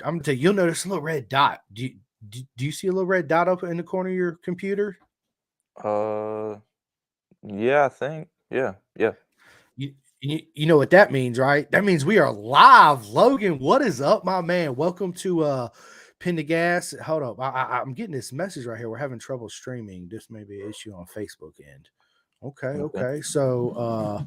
I'm gonna tell you, you'll notice a little red dot. Do you see a little red dot up in the corner of your computer? Uh, yeah, I think. Yeah, yeah. You know what that means, right? That means we are live. Logan, what is up, my man? Welcome to Pin the Gas. Hold up. I'm getting this message right here. We're having trouble streaming. This may be an issue on Facebook end. Okay, Okay. okay. So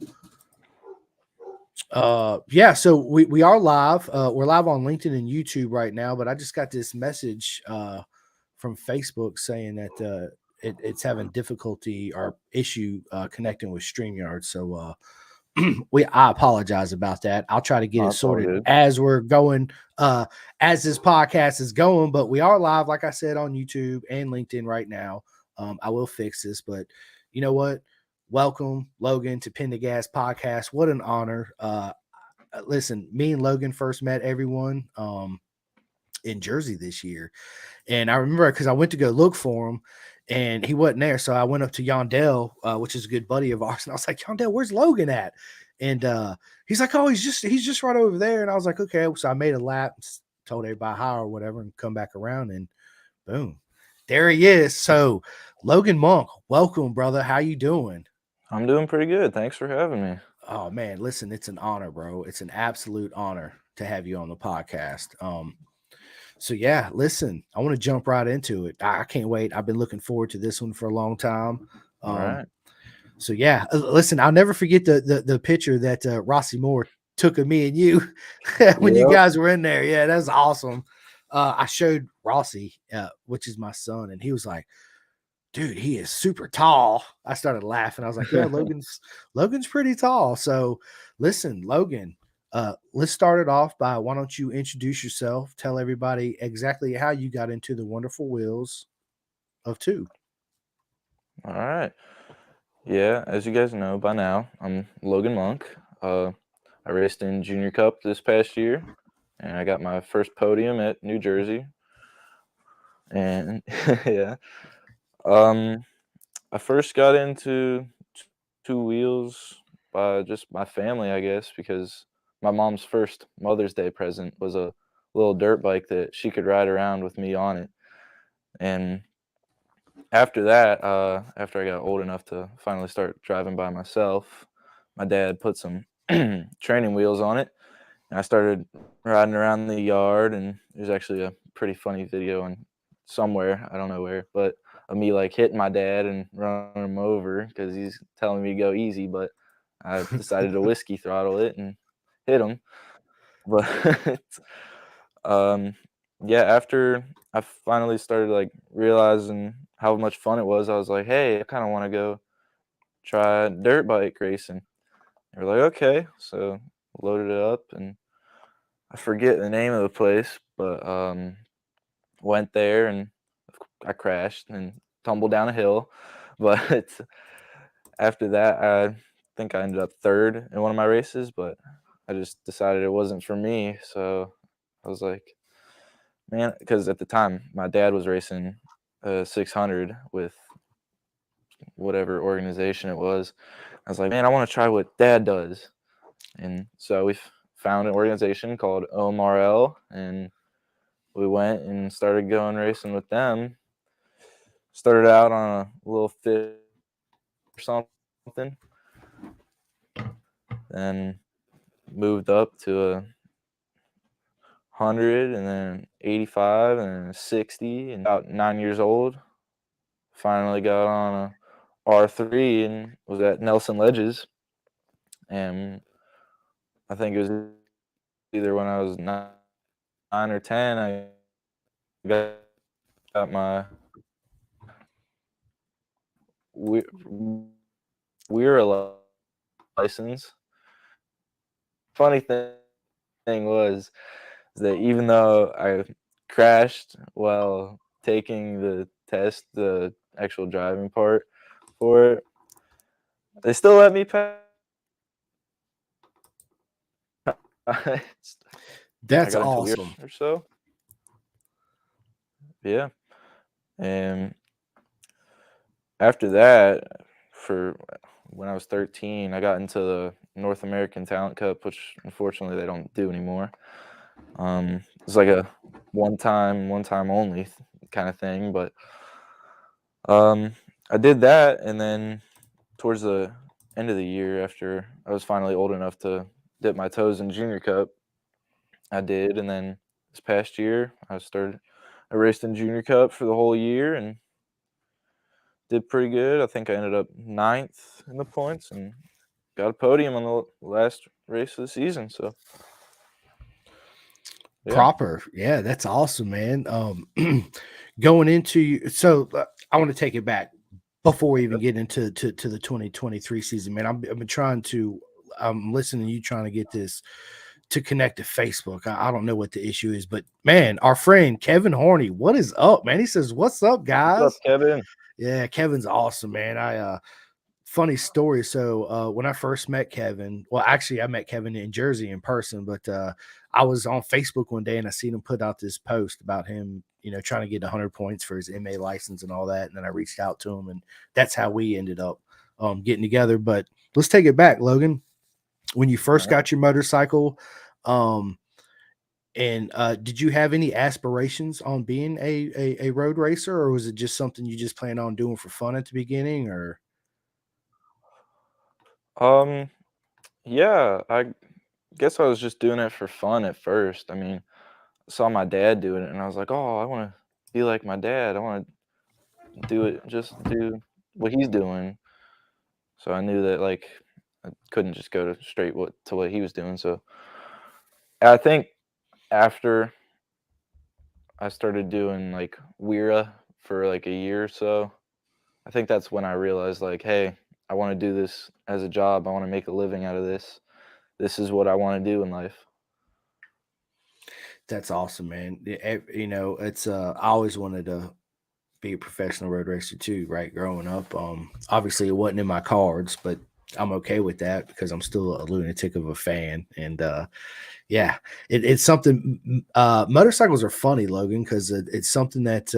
yeah, so we are live. We're live on LinkedIn and YouTube right now, but I just got this message from Facebook saying that it's having difficulty or issue connecting with StreamYard. So I apologize about that. I'll try to get Oh, it that's all sorted good. as we're going, as this podcast is going. But we are live, like I said, on YouTube and LinkedIn right now. I will fix this, but you know what? Welcome, Logan, to Pin the Gas podcast. What an honor. Listen, me and Logan first met everyone in Jersey this year. And I remember because I went to go look for him and he wasn't there. So I went up to Yondell, which is a good buddy of ours. And I was like, Yondell, where's Logan at? And he's like, oh, he's just right over there. And I was like, okay. So I made a lap, told everybody hi or whatever, and come back around and boom, there he is. So Logan Monk, welcome, brother. How you doing? I'm doing pretty good. Thanks for having me. Oh man, listen, it's an honor, bro. It's an absolute honor to have you on the podcast. So yeah, listen, I want to jump right into it. I can't wait. I've been looking forward to this one for a long time. All Um, right. so yeah, listen, I'll never forget the picture that Rossi Moore took of me and you when you Yep. guys were in there. Yeah, that's awesome. I showed Rossi, which is my son, and he was like, dude, he is super tall. I started laughing. I was like, yeah, Logan's pretty tall. So listen, Logan, let's start it off by why don't you introduce yourself? Tell everybody exactly how you got into the wonderful wheels of two. All right. Yeah, as you guys know by now, I'm Logan Monk. I raced in Junior Cup this past year, and I got my first podium at New Jersey. And yeah, um, I first got into two wheels by just my family, I guess, because my mom's first Mother's Day present was a little dirt bike that she could ride around with me on it. And after that, after I got old enough to finally start driving by myself, my dad put some training wheels on it, and I started riding around the yard. And there's actually a pretty funny video on somewhere, I don't know where, but of me like hitting my dad and running him over because he's telling me to go easy, but I decided to whiskey throttle it and hit him. But um, yeah, after I finally started like realizing how much fun it was, I was like, hey, I kind of want to go try dirt bike racing. They were like, okay, so loaded it up, and I forget the name of the place, but went there and I crashed and tumbled down a hill. But after that, I think I ended up third in one of my races, but I just decided it wasn't for me. So I was like, man, because at the time my dad was racing 600 with whatever organization it was. I was like, man, I want to try what dad does. And so we found an organization called OMRL, and we went and started going racing with them. Started out on a little fit or something, then moved up to a 100 and then 85 and then 60, and about 9 years old finally got on a R3 and was at Nelson Ledges. And I think it was either when I was 9 or 10, I got my we're license. Funny thing was is that even though I crashed while taking the test, the actual driving part for it, they still let me pass. I That's got into weird awesome. or so. Yeah. And after that, for when I was 13, I got into the North American Talent Cup, which unfortunately they don't do anymore. It's like a one time only kind of thing. But um, I did that, and then towards the end of the year, after I was finally old enough to dip my toes in Junior Cup, I did, and then this past year I raced in Junior Cup for the whole year and did pretty good. I think I ended up ninth in the points and got a podium on the last race of the season. So yeah, Proper. Yeah, that's awesome, man. Going into so I want to take it back before we even okay. get into to the 2023 season, man. I've been trying to I'm listening to you trying to get this to connect to Facebook. I don't know what the issue is, but man, our friend Kevin Horney, what is up, man? He says, "What's up, What's up, guys?" Kevin? Yeah, Kevin's awesome, man. I funny story. So when I first met Kevin, well, actually, I met Kevin in Jersey in person, but I was on Facebook one day and I seen him put out this post about him, trying to get 100 points for his MA license and all that. And then I reached out to him, and that's how we ended up getting together. But let's take it back, Logan. When you All first right. got your motorcycle, um, and did you have any aspirations on being a road racer, or was it just something you just planned on doing for fun at the beginning, or? Um, yeah, I guess I was just doing it for fun at first. I mean, I saw my dad doing it, and I was like, "Oh, I want to be like my dad. I want to just do what he's doing." So I knew that like I couldn't just go to straight to what he was doing. So I think after I started doing like Weira for like a year or so, I think that's when I realized like, hey, I want to do this as a job. I want to make a living out of this. This is what I want to do in life. That's awesome, man. It's I always wanted to be a professional road racer too, right? Growing up. Obviously it wasn't in my cards, but I'm okay with that because I'm still a lunatic of a fan. And yeah, it's something motorcycles are funny, Logan, because it's something that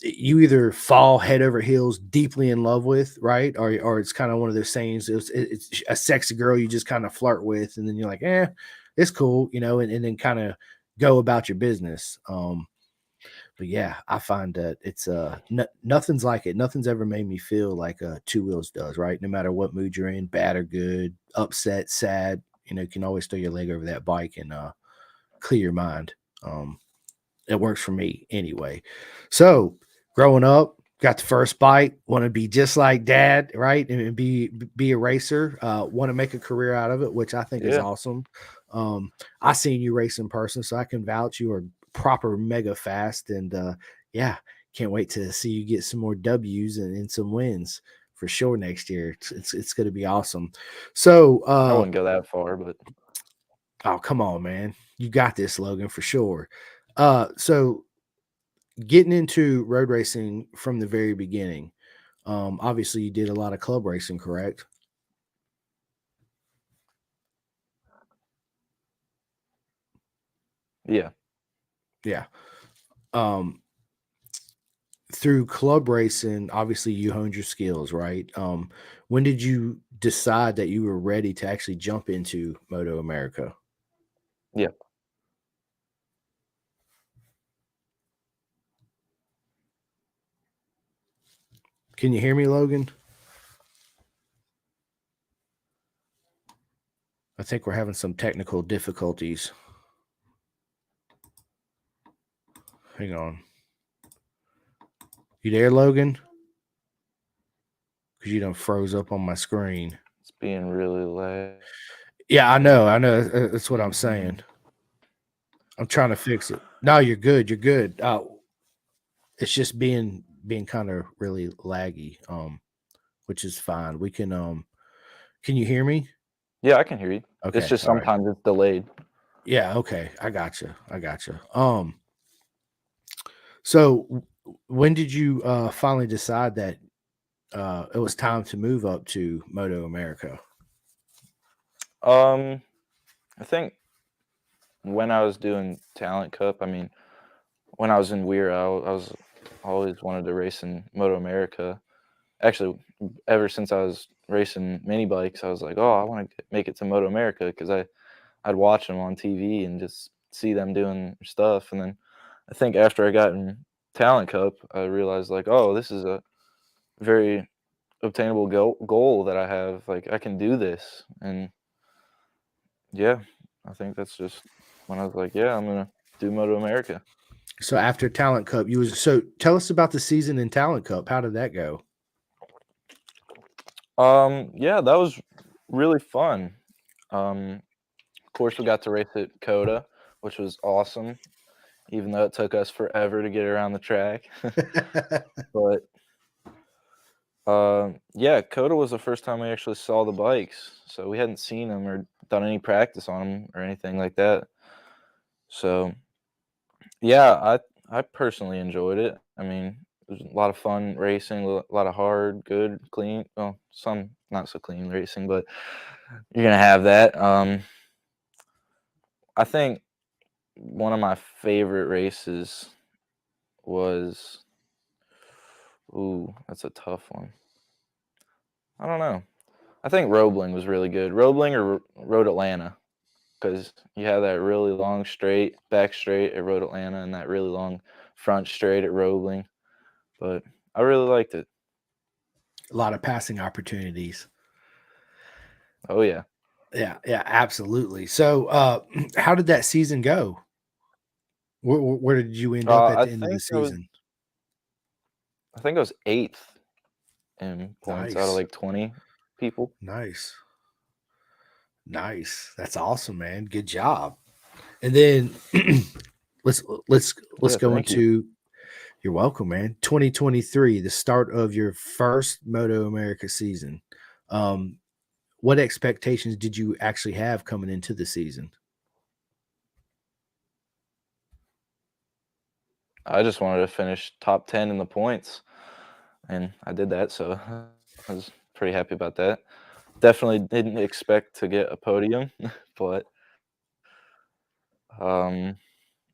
you either fall head over heels deeply in love with, right? Or it's kind of one of those sayings, it's a sexy girl you just kind of flirt with, and then you're like, it's cool, and then kind of go about your business. But yeah, I find that it's nothing's like it. Nothing's ever made me feel like two wheels does, right? No matter what mood you're in, bad or good, upset, sad, you can always throw your leg over that bike and clear your mind. It works for me anyway. So growing up, got the first bike, want to be just like dad, right? And be a racer, want to make a career out of it, which I think is Yeah. awesome. I seen you race in person, so I can vouch you are proper mega fast. And yeah, can't wait to see you get some more W's and some wins for sure next year. It's going to be awesome. So I wouldn't go that far, but oh, come on, man. You got this, Logan, for sure. So getting into road racing from the very beginning, obviously you did a lot of club racing, correct? yeah. Yeah. Um, through club racing, obviously you honed your skills, right? When did you decide that you were ready to actually jump into Moto America? Yeah. Can you hear me, Logan? I think we're having some technical difficulties. Hang on. You there, Logan? Because you done froze up on my screen. It's being really laggy. Yeah, I know. I know. That's what I'm saying. I'm trying to fix it. No, you're good. You're good. It's just being kind of really laggy, which is fine. We can you hear me? Yeah, I can hear you. It's Okay, just all right. sometimes it's delayed. Yeah, okay. I got you. I got you. So when did you finally decide that it was time to move up to Moto America? Um, I think when I was doing Talent Cup, I mean, when I was in Weir, I was always wanted to race in Moto America. Actually, ever since I was racing mini bikes, I was like, oh, I want to make it to Moto America because I'd watch them on TV and just see them doing stuff. And then I think after I got in Talent Cup, I realized like, oh, this is a very obtainable goal that I have. Like I can do this, and yeah, I think that's just when I was like, yeah, I'm gonna do Moto America. So after Talent Cup, you was so tell us about the season in Talent Cup. How did that go? Yeah, that was really fun. Of course, we got to race at Coda, which was awesome, even though it took us forever to get around the track. But yeah, Coda was the first time we actually saw the bikes, so we hadn't seen them or done any practice on them or anything like that. So yeah, I personally enjoyed it. I mean, it was a lot of fun racing, a lot of hard, good, clean. Well, some not so clean racing, but you're gonna have that. I think one of my favorite races was. Ooh, that's a tough one. I don't know. I think Roebling was really good. Roebling or Road Atlanta, because you have that really long straight, back straight at Road Atlanta, and that really long front straight at Roebling. But I really liked it. A lot of passing opportunities. Oh yeah. Yeah, yeah, absolutely. So, how did that season go? Where did you end up at I the end of the think I was. season? I think I was 8th in points out of Nice, like 20 people. nice, nice. That's awesome, man. Good job. And then let's let's let's Yeah, go thank you. into. You're welcome, man. 2023, the start of your first Moto America season. Um, what expectations did you actually have coming into the season? I just wanted to finish top 10 in the points, and I did that, so I was pretty happy about that. Definitely didn't expect to get a podium, but um,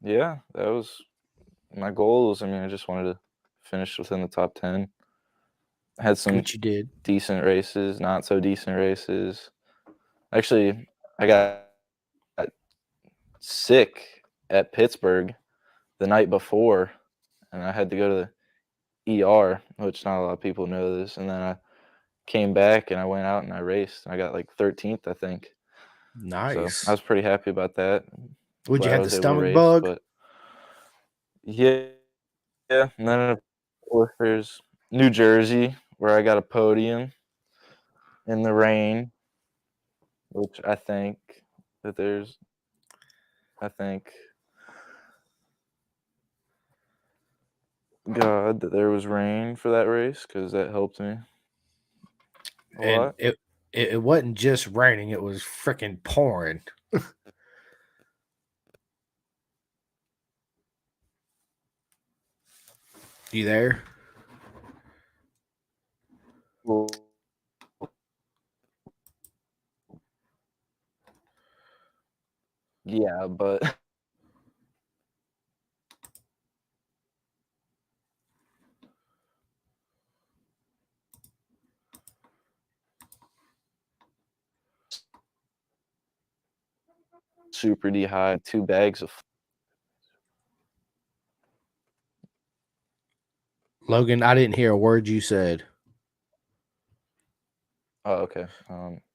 yeah, that was my goals. I mean, I just wanted to finish within the top 10. Had some Which you did. decent races, not so decent races. Actually, I got sick at Pittsburgh the night before, and I had to go to the ER, which not a lot of people know this. And then I came back and I went out and I raced. I got like 13th, I think. So I Nice. was pretty happy about that. Would you Glad I have the was able to stomach race. bug? But yeah, yeah. And then of course there's New Jersey where I got a podium in the rain, which that there's I think God that there was rain for that race because that helped me a And lot. it wasn't just raining, it was freaking pouring. You there? Well, yeah, but super dehydrated, 2 bags of. Logan, I didn't hear a word you said. Oh, okay.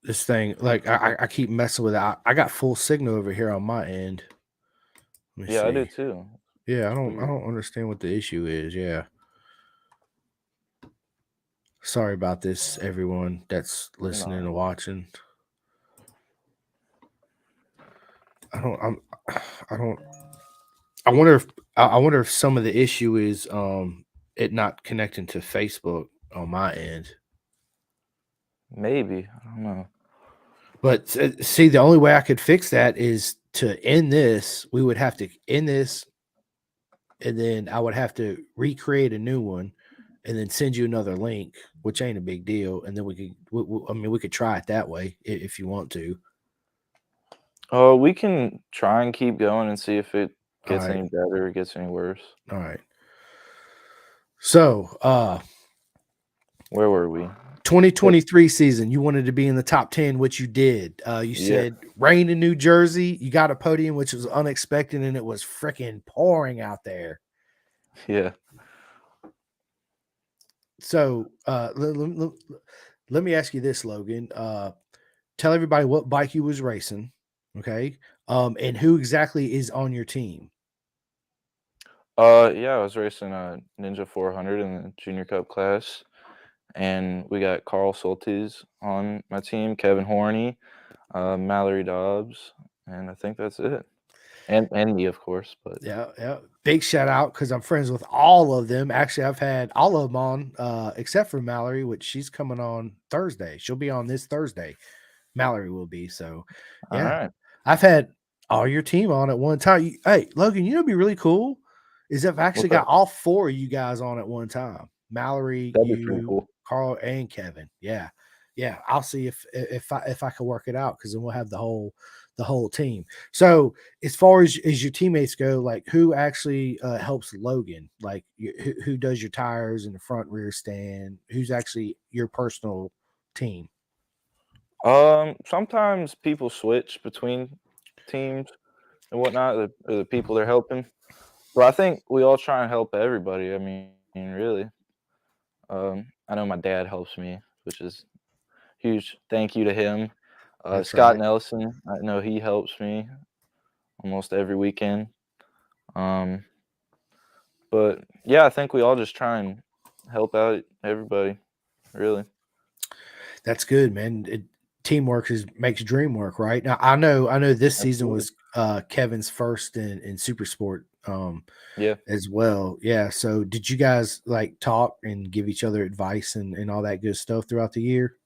This thing, like I keep messing with it. I got full signal over here on my end. Let me Yeah, I do see. too. Yeah, It's I weird. don't understand what the issue is. Yeah. Sorry about this, everyone that's listening No, and watching. I don't I'm I don't I wonder if I wonder if some of the issue is it not connecting to Facebook on my end. maybe I don't know. But see, the only way I could fix that is to end this. We would have to end this, and then I would have to recreate a new one, and then send you another link, which ain't a big deal. And then we could, I mean, we could try it that way if you want to. Oh, we can try and keep going and see if it All gets right, any better or gets any worse. all right. So, Where were we? But 2023 season, you wanted to be in the top 10, which you did. You yeah, said rain in New Jersey. You got a podium, which was unexpected, and it was freaking pouring out there. yeah. So let me ask you this, Logan. Tell everybody what bike you was racing, okay? And who exactly is on your team. Yeah, I was racing a Ninja 400 in the Junior Cup class, and we got Carl Soltis on my team, Kevin Horney, Mallory Dobbs, and I think that's it. And me, of course, but Yeah, yeah. Big shout out because I'm friends with all of them. Actually, I've had all of them on, except for Mallory, which she's coming on Thursday. She'll be on this Thursday. Mallory will be. So, all yeah, right, I've had all your team on at one time. Hey, Logan, you know, what'd be really cool is if I actually what's got up? all four of you guys on at one time. Mallory, That'd be pretty you, cool. Carl, and Kevin. Yeah, yeah. I'll see if I can work it out because then we'll have the whole team. So as far as your teammates go, like who actually helps Logan? Like who does your tires in the front rear stand? Who's actually your personal team? Sometimes people switch between teams and whatnot, the people they're helping. But I think we all try and help everybody. I mean, really. I know my dad helps me, which is huge. Thank you to him. That's Scott right. Nelson, I know he helps me almost every weekend. Um, but yeah, I think we all just try and help out everybody. Really, That's good, man. Teamwork makes dream work, right? Now I know this season absolutely. was Kevin's first in Super Sport Yeah. as well. Yeah. So did you guys like talk and give each other advice and all that good stuff throughout the year?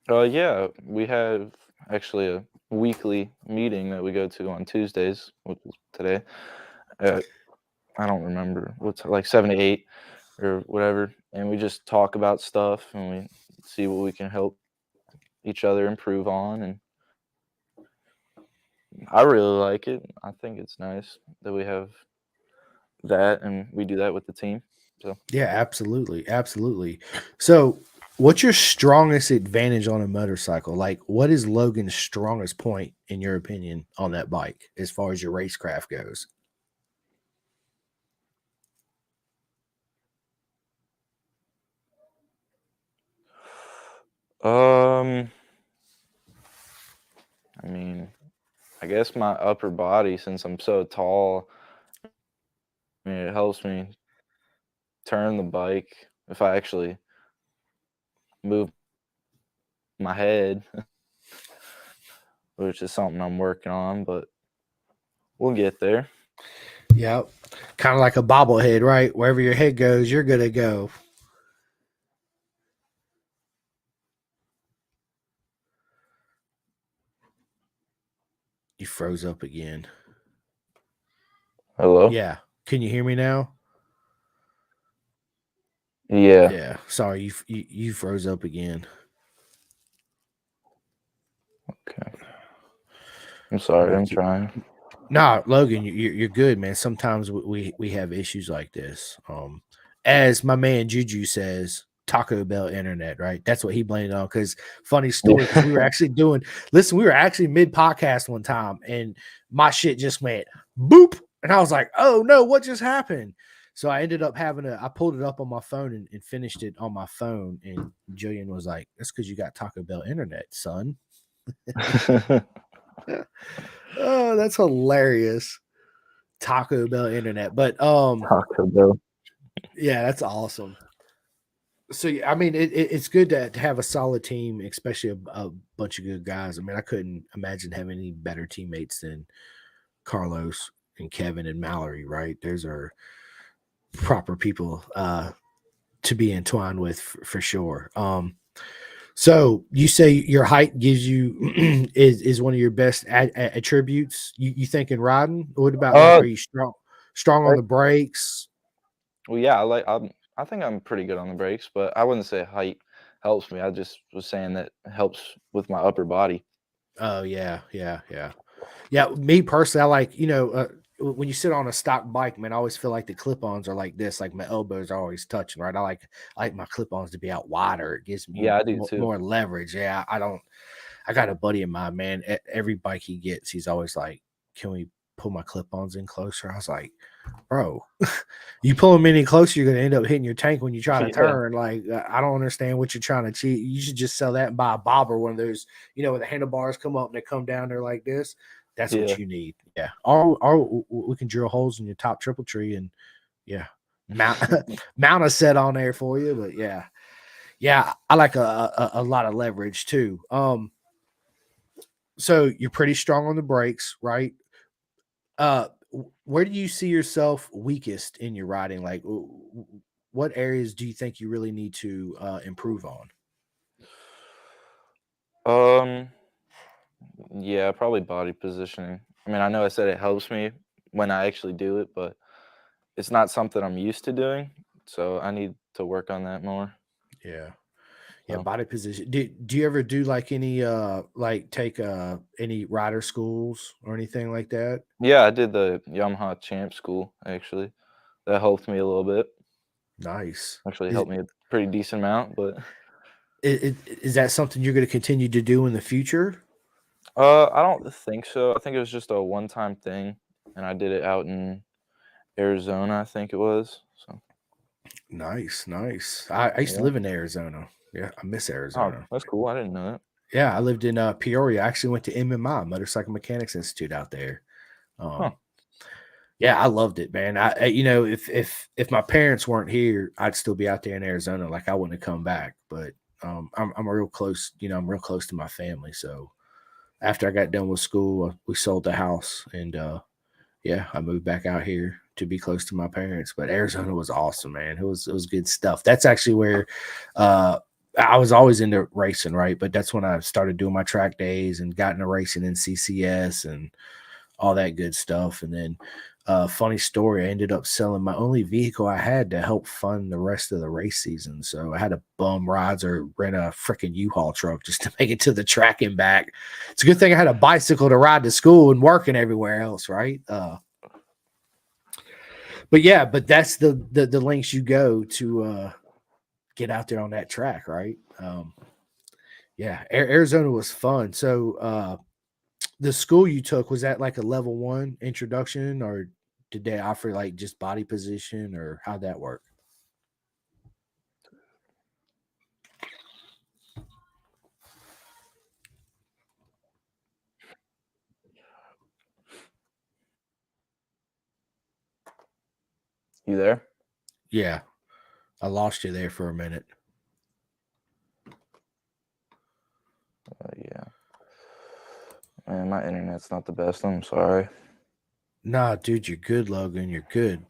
Yeah, we have actually a weekly meeting that we go to on Tuesdays, which is today. At, I don't remember what's like 7 to 8 or whatever, and we just talk about stuff and we see what we can help each other improve on. And I really like it. I think it's nice that we have that and we do that with the team. So, Yeah, absolutely, absolutely. So, what's your strongest advantage on a motorcycle? Like, what is Logan's strongest point in your opinion on that bike as far as your racecraft goes? um, I mean, I guess my upper body, since I'm so tall, I mean, it helps me turn the bike if I actually move my head, which is something I'm working on, but we'll get there. Yeah, kind of like a bobblehead, right? Wherever your head goes, you're gonna go. You froze up again. Hello? Yeah, can you hear me now? Yeah. Yeah, sorry, you froze up again. Okay. I'm sorry. We'll I'm keep. trying. Nah, Logan, you're good, man. Sometimes we have issues like this. As my man Juju says, Taco Bell internet, right? That's what he blamed it on. Because funny story, because we were Yeah. actually doing. Listen, we were actually mid podcast one time, and my shit just went boop, and I was like, oh no, what just happened? So I ended up I pulled it up on my phone and finished it on my phone. And Jillian was like, that's because you got Taco Bell internet, son. Oh, that's hilarious. Taco Bell internet. But Taco Bell. yeah, that's awesome. So yeah, I mean, it's good to have a solid team, especially a bunch of good guys. I mean, I couldn't imagine having any better teammates than Carlos and Kevin and Mallory. Right? Those are proper people to be entwined with for sure. So you say your height gives you is one of your best attributes. You think in riding? What about like Uh, are you strong on like, the brakes? well, yeah, I think I'm pretty good on the brakes, but I wouldn't say height helps me. I just was saying that it helps with my upper body. Oh yeah, yeah, yeah, yeah. Me personally, I like when you sit on a stock bike, man, I always feel like the clip-ons are like this, like my elbows are always touching, right? I like my clip-ons to be out wider. It gives me Yeah, I do too. more leverage. Yeah, I don't. I got a buddy of mine, man. Every bike he gets, he's always like, "Can we pull my clip-ons in closer?" I was like, "Bro, you pull them any closer, you're gonna end up hitting your tank when you try to Yeah, turn." Like, I don't understand what you're trying to cheat. You should just sell that and buy a bobber, one of those, where the handlebars come up and they come down there like this. That's what yeah. you need. Yeah. Or we can drill holes in your top triple tree and yeah, mount mount a set on there for you. But yeah, I like a lot of leverage too. So you're pretty strong on the brakes, right? Where do you see yourself weakest in your riding? Like, what areas do you think you really need to improve on? Um, yeah, probably body positioning. I mean, I know I said it helps me when I actually do it, but it's not something I'm used to doing, so I need to work on that more. Yeah. Yeah, So, body position. Do you ever do like any like take any rider schools or anything like that? yeah, I did the Yamaha Champ School actually. That helped me a little bit. Nice. Actually Is, helped me a pretty decent amount, but is that something you're going to continue to do in the future? I don't think so. I think it was just a one-time thing, and I did it out in Arizona, I think it was. So, Nice, nice. I used to yeah. live in Arizona. Yeah, I miss Oh, Arizona. that's cool. I didn't know that. Yeah, I lived in Peoria. I actually went to MMI, Motorcycle Mechanics Institute out there. Huh. Um, yeah, I loved it, man. If my parents weren't here, I'd still be out there in Arizona. Like I wouldn't have come back. But I'm real close. I'm real close to my family. So after I got done with school, we sold the house, and yeah, I moved back out here to be close to my parents. But Arizona was awesome, man. It was good stuff. That's actually where uh I was always into racing, right? But that's when I started doing my track days and got into racing in CCS and all that good stuff. And then funny story, I ended up selling my only vehicle I had to help fund the rest of the race season. So I had to bum rides or rent a freaking U-Haul truck just to make it to the track and back. It's a good thing I had a bicycle to ride to school and work and everywhere else, right? But yeah, but that's the lengths you go to get out there on that track, right? Yeah, Arizona was fun. So the school you took, was that like a level one introduction, or did they offer like just body position, or how'd that work? You there? Yeah, I lost you there for a minute. Yeah. Man, my internet's not the best. I'm sorry. Nah, dude, you're good, Logan. You're good.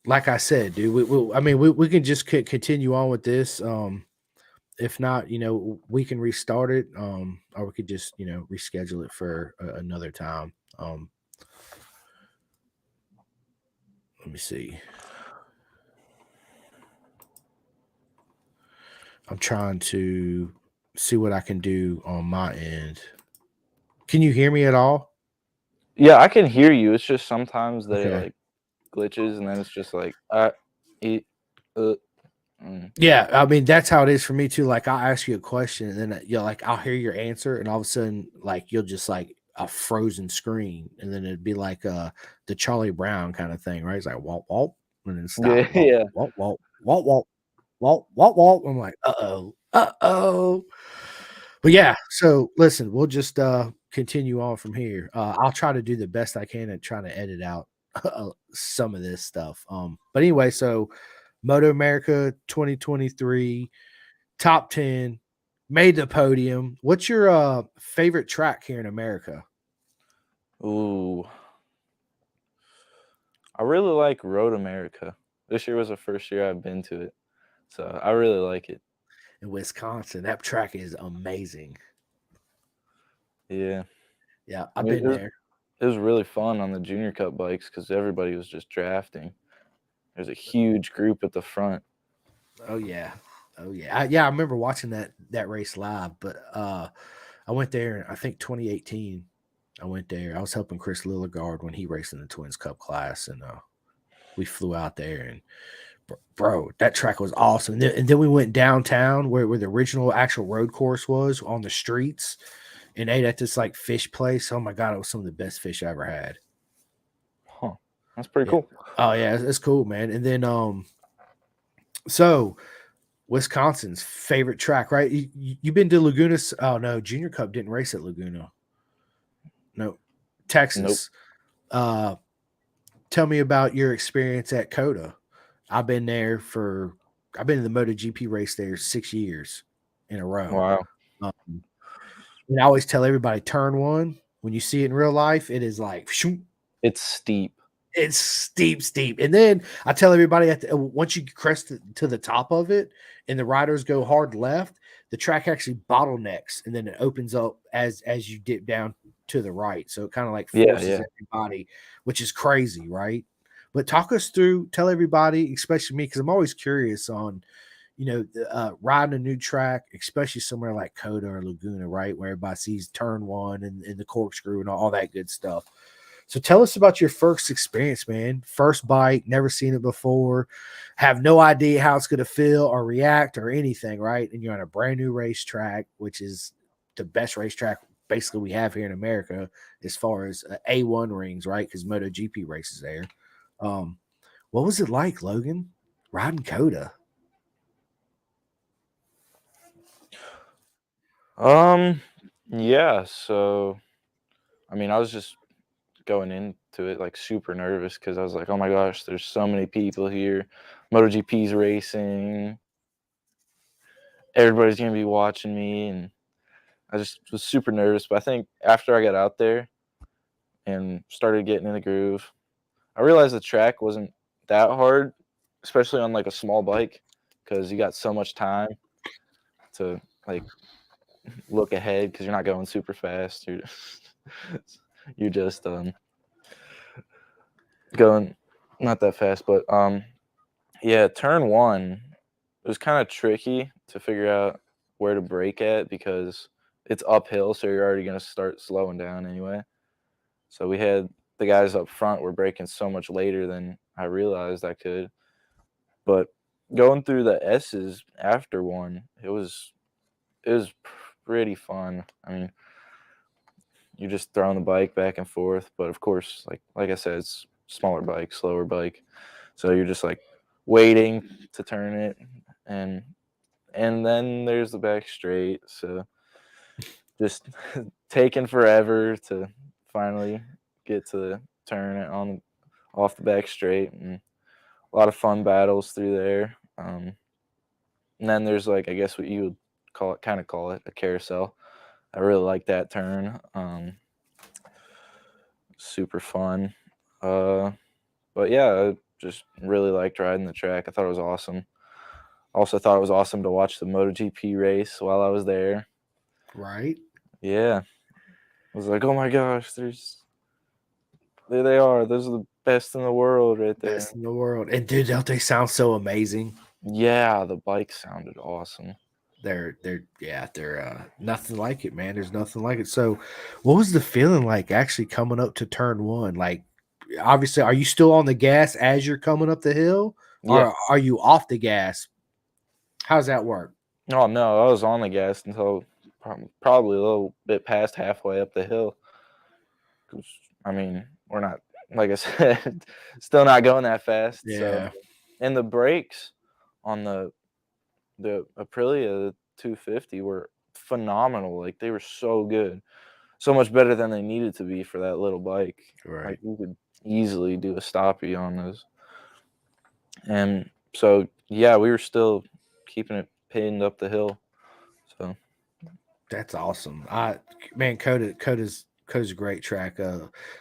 Like I said, dude, we can just continue on with this. If not, we can restart it, or we could just, reschedule it for another time. Let me see. I'm trying to see what I can do on my end. Can you hear me at all? Yeah, I can hear you. It's just sometimes that it Okay. like glitches, and then it's just like it, uh, mm. Yeah, I mean that's how it is for me too. Like I'll ask you a question, and then like I'll hear your answer, and all of a sudden, like you'll just like a frozen screen, and then it'd be like the Charlie Brown kind of thing, right? It's like walt walt, and then stop Yeah, walt yeah. walt walt walt walt walt walt walt. I'm like, uh oh. But yeah, so listen, we'll just continue on from here. I'll try to do the best I can at trying to edit out some of this stuff. But anyway, so Moto America 2023 top 10 made the podium. What's your favorite track here in America? Ooh, I really like Road America. This year was the first year I've been to it, so I really like it. In Wisconsin? That track is amazing. Yeah, Yeah, I I've mean been there. it was really fun on the Junior Cup bikes because everybody was just drafting. There's a huge group at the front. Oh yeah. Oh yeah. I remember watching that race live, but I went there I think 2018. I went there. I was helping Chris Lilligard when he raced in the Twins Cup class, and we flew out there. And bro, that track was awesome. And then we went downtown where the original actual road course was on the streets, and ate at this like fish place. Oh my god, it was some of the best fish I ever had. Huh. That's pretty Yeah. cool. Oh yeah, it's cool, man. And then so Wisconsin's favorite track, right? You've been to Laguna? Oh no, Junior Cup didn't race at Laguna. No, Nope. Texas. Tell me about your experience at Coda. I've been there I've been in the MotoGP race there 6 years in a row. Wow. Um, and I always tell everybody, turn one, when you see it in real life, it is like, shoot, It's steep. it's steep, steep. And then I tell everybody once you crest to the top of it and the riders go hard left, the track actually bottlenecks and then it opens up as you dip down to the right. So it kind of like forces Yeah. everybody, which is crazy, right? But tell everybody, especially me, because I'm always curious on, riding a new track, especially somewhere like Coda or Laguna, right? Where everybody sees turn one and the corkscrew and all that good stuff. So tell us about your first experience, man. First bike, never seen it before, have no idea how it's going to feel or react or anything, right? And you're on a brand new racetrack, which is the best racetrack basically we have here in America as far as A1 rings, right? Because MotoGP races there. What was it like, Logan, riding Coda? Yeah. So, I mean, I was just going into it like super nervous because I was like, oh my gosh, there's so many people here. MotoGP's racing. Everybody's gonna be watching me, and I just was super nervous. But I think after I got out there and started getting in the groove, I realized the track wasn't that hard, especially on like a small bike, because you got so much time to like look ahead because you're not going super fast. You're just going not that fast, but yeah, turn one, it was kind of tricky to figure out where to brake at because it's uphill, so you're already going to start slowing down anyway. So we had the guys up front were braking so much later than I realized I could. But going through the S's after one, it was pretty fun. I mean, you're just throwing the bike back and forth, but of course, like I said, it's smaller bike, slower bike. So you're just like waiting to turn it and then there's the back straight. So just taking forever to finally get to turn it on off the back straight, and a lot of fun battles through there. And then there's like I guess what you would call it a carousel. I really like that turn. Super fun. But yeah, I just really liked riding the track. I thought it was awesome. Also thought it was awesome to watch the MotoGP race while I was there. Right? Yeah. I was like, oh my gosh, there they are. Those are the best in the world right there. Best in the world. And dude, don't they sound so amazing? Yeah, the bike sounded awesome. They're nothing like it, man. There's nothing like it. So what was the feeling like actually coming up to turn one? Like obviously, are you still on the gas as you're coming up the hill? Yeah. Or are you off the gas? How's that work? Oh no, I was on the gas until probably a little bit past halfway up the hill. 'Cause, I mean, we're not, like I said, still not going that fast. So, Yeah. and the brakes on the Aprilia 250 were phenomenal. Like they were so good, so much better than they needed to be for that little bike. Right. Like we could easily do a stoppie on those. And so, yeah, we were still keeping it pinned up the hill. So, That's awesome. Man, Coda's a great track.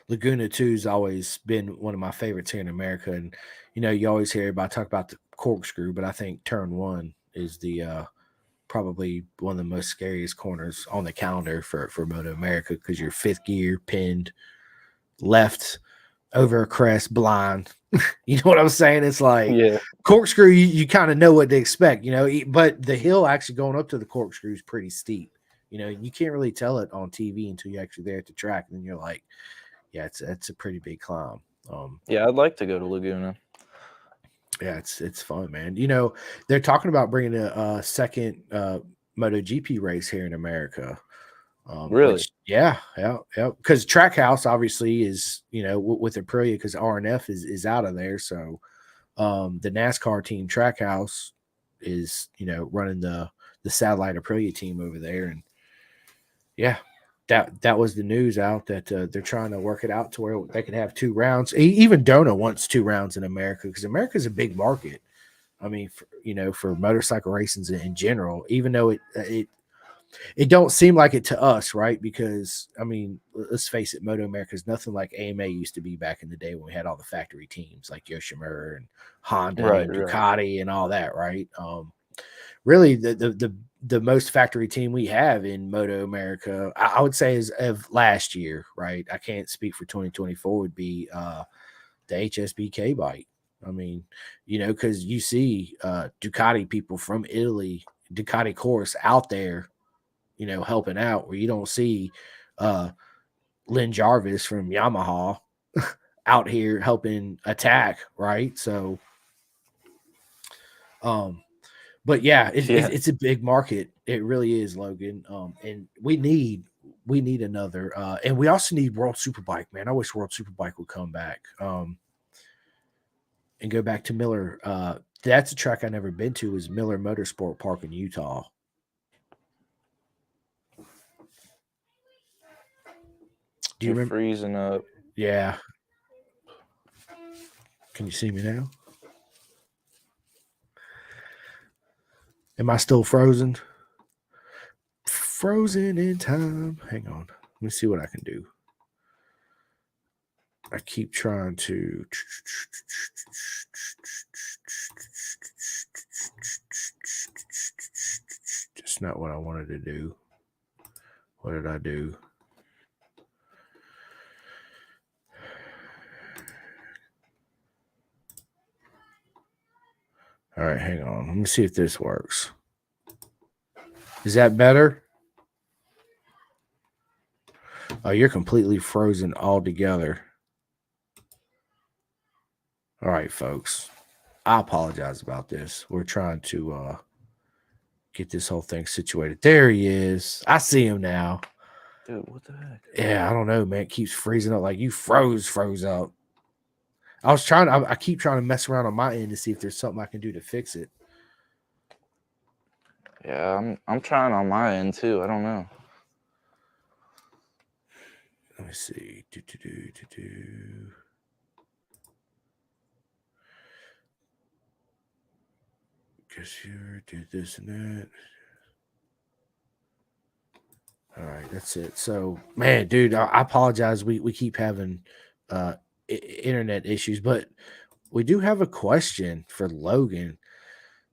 Laguna 2's always been one of my favorites here in America. And you always hear everybody talk about the corkscrew, but I think turn one is the probably one of the most scariest corners on the calendar for Moto America because you're fifth gear pinned left over a crest blind. You know what I'm saying? It's like yeah. corkscrew, you kind of know what to expect, but the hill actually going up to the corkscrew is pretty steep. You can't really tell it on TV until you're actually there at the track, and then you're like, yeah, it's a pretty big climb. Yeah, I'd like to go to Laguna. Yeah, it's fun, man. They're talking about bringing a second MotoGP race here in America. Really? Which, yeah, because Trackhouse obviously is, with Aprilia, because RNF is out of there. So the NASCAR team Trackhouse is, running the satellite Aprilia team over there. And yeah, that was the news out that they're trying to work it out to where they can have 2 rounds. Even Dona wants 2 rounds in America, because America is a big market. I mean, for motorcycle racing in general, even though it don't seem like it to us, right? Because I mean, let's face it, Moto America is nothing like AMA used to be back in the day when we had all the factory teams like Yoshimura and Honda Right, and right. Ducati and all that, right? Really, the most factory team we have in Moto America, I would say, is of last year, right? I can't speak for 2024. Would be the HSBK bike. I mean, because you see Ducati people from Italy, Ducati course out there, helping out, where you don't see uh Lynn Jarvis from Yamaha out here helping attack, right? So um but yeah, Yeah. it's a big market. It really is, Logan. And we need another and we also need World Superbike, man. I wish World Superbike would come back and go back to Miller. That's a track I never been to, is Miller Motorsport Park in Utah. Do you You're remember? freezing up. Yeah. Can you see me now? Am I still frozen? Frozen in time. Hang on. Let me see what I can do. I keep trying to. Just not what I wanted to do. What did I do? All right, hang on. Let me see if this works. Is that better? Oh, you're completely frozen altogether. All right, folks. I apologize about this. We're trying to get this whole thing situated. There he is. I see him now. Dude, what the heck? Yeah, I don't know, man. It keeps freezing up. Like you froze up. I keep trying to mess around on my end to see if there's something I can do to fix it. Yeah, I'm trying on my end too. I don't know. Let me see. Guess you did this and that. All right, that's it. So, man, dude, I apologize. We keep having uh internet issues, but we do have a question for Logan.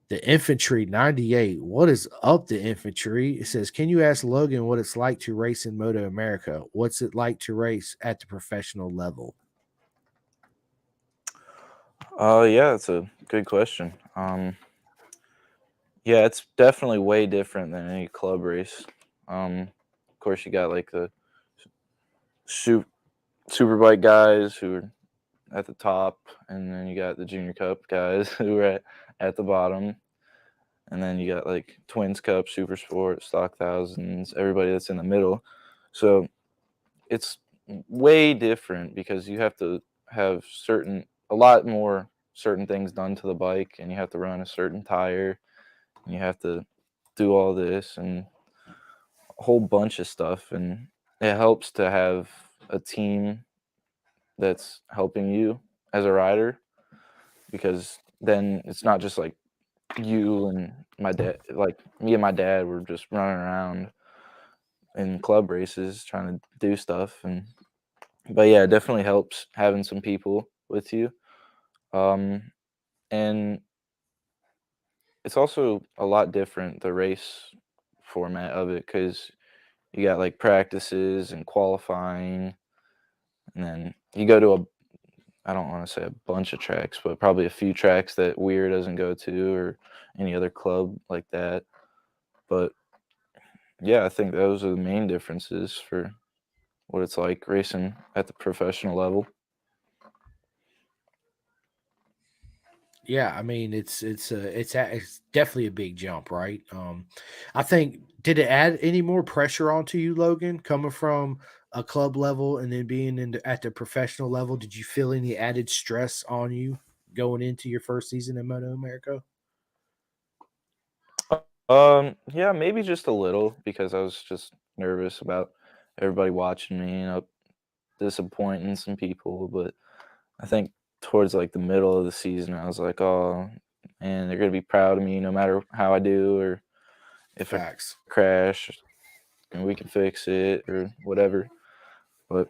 The Infantry 98. What is up, the Infantry? It says, can you ask Logan what it's like to race in Moto America? What's it like to race at the professional level? Yeah, that's a good question. Yeah, it's definitely way different than any club race. Of course, you got like the su- superbike guys who are at the top, and then you got the junior cup guys who are at the bottom, and then you got like twins cup, super sport, stock thousands, everybody that's in the middle. So it's way different because you have to have a lot more certain things done to the bike, and you have to run a certain tire, and you have to do all this and a whole bunch of stuff. And it helps to have a team that's helping you as a rider, because then it's not just like you and my dad. Like me and my dad were just running around in club races trying to do stuff. And but yeah, it definitely helps having some people with you. um and it's also a lot different, the race format of it, because you got like practices and qualifying, and then you go to I don't want to say a bunch of tracks, but probably a few tracks that Weir doesn't go to, or any other club like that. But yeah, I think those are the main differences for what it's like racing at the professional level. Yeah, I mean it's definitely a big jump, right? I think did it add any more pressure onto you, Logan, coming from a club level and then being at the professional level? Did you feel any added stress on you going into your first season in Moto America? Yeah, maybe just a little because I was just nervous about everybody watching me, disappointing some people. But I think towards like the middle of the season, I was like, oh man, they're gonna be proud of me no matter how I do or if I Facts. crash and we can fix it or whatever. But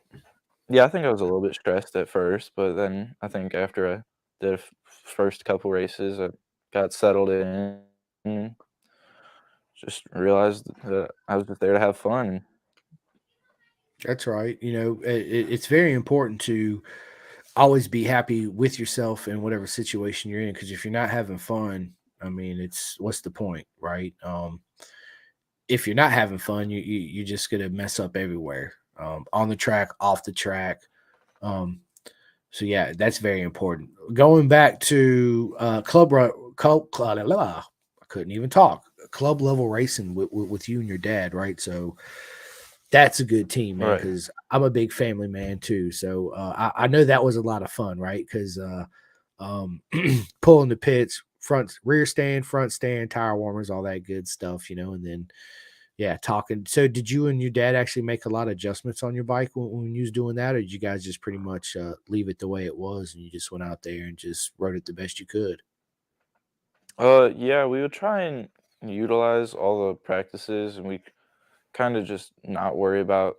yeah, I think I was a little bit stressed at first, but then I think after I did first couple races, I got settled in and just realized that I was just there to have fun. That's right. You know, it's very important to always be happy with yourself in whatever situation you're in. Because if you're not having fun, I mean, it's what's the point, right? If you're not having fun, you're just gonna mess up everywhere, on the track, off the track. Um, so yeah, that's very important. Going back to I couldn't even talk. Club level racing with you and your dad, right? So that's a good team, man. Right. Because I'm a big family man too. So I know that was a lot of fun, right? Because pulling the pits, rear stand, front stand, tire warmers, all that good stuff, and then yeah, talking. So, did you and your dad actually make a lot of adjustments on your bike when you was doing that, or did you guys just pretty much leave it the way it was and you just went out there and just rode it the best you could? Yeah, we would try and utilize all the practices, and we kind of just not worry about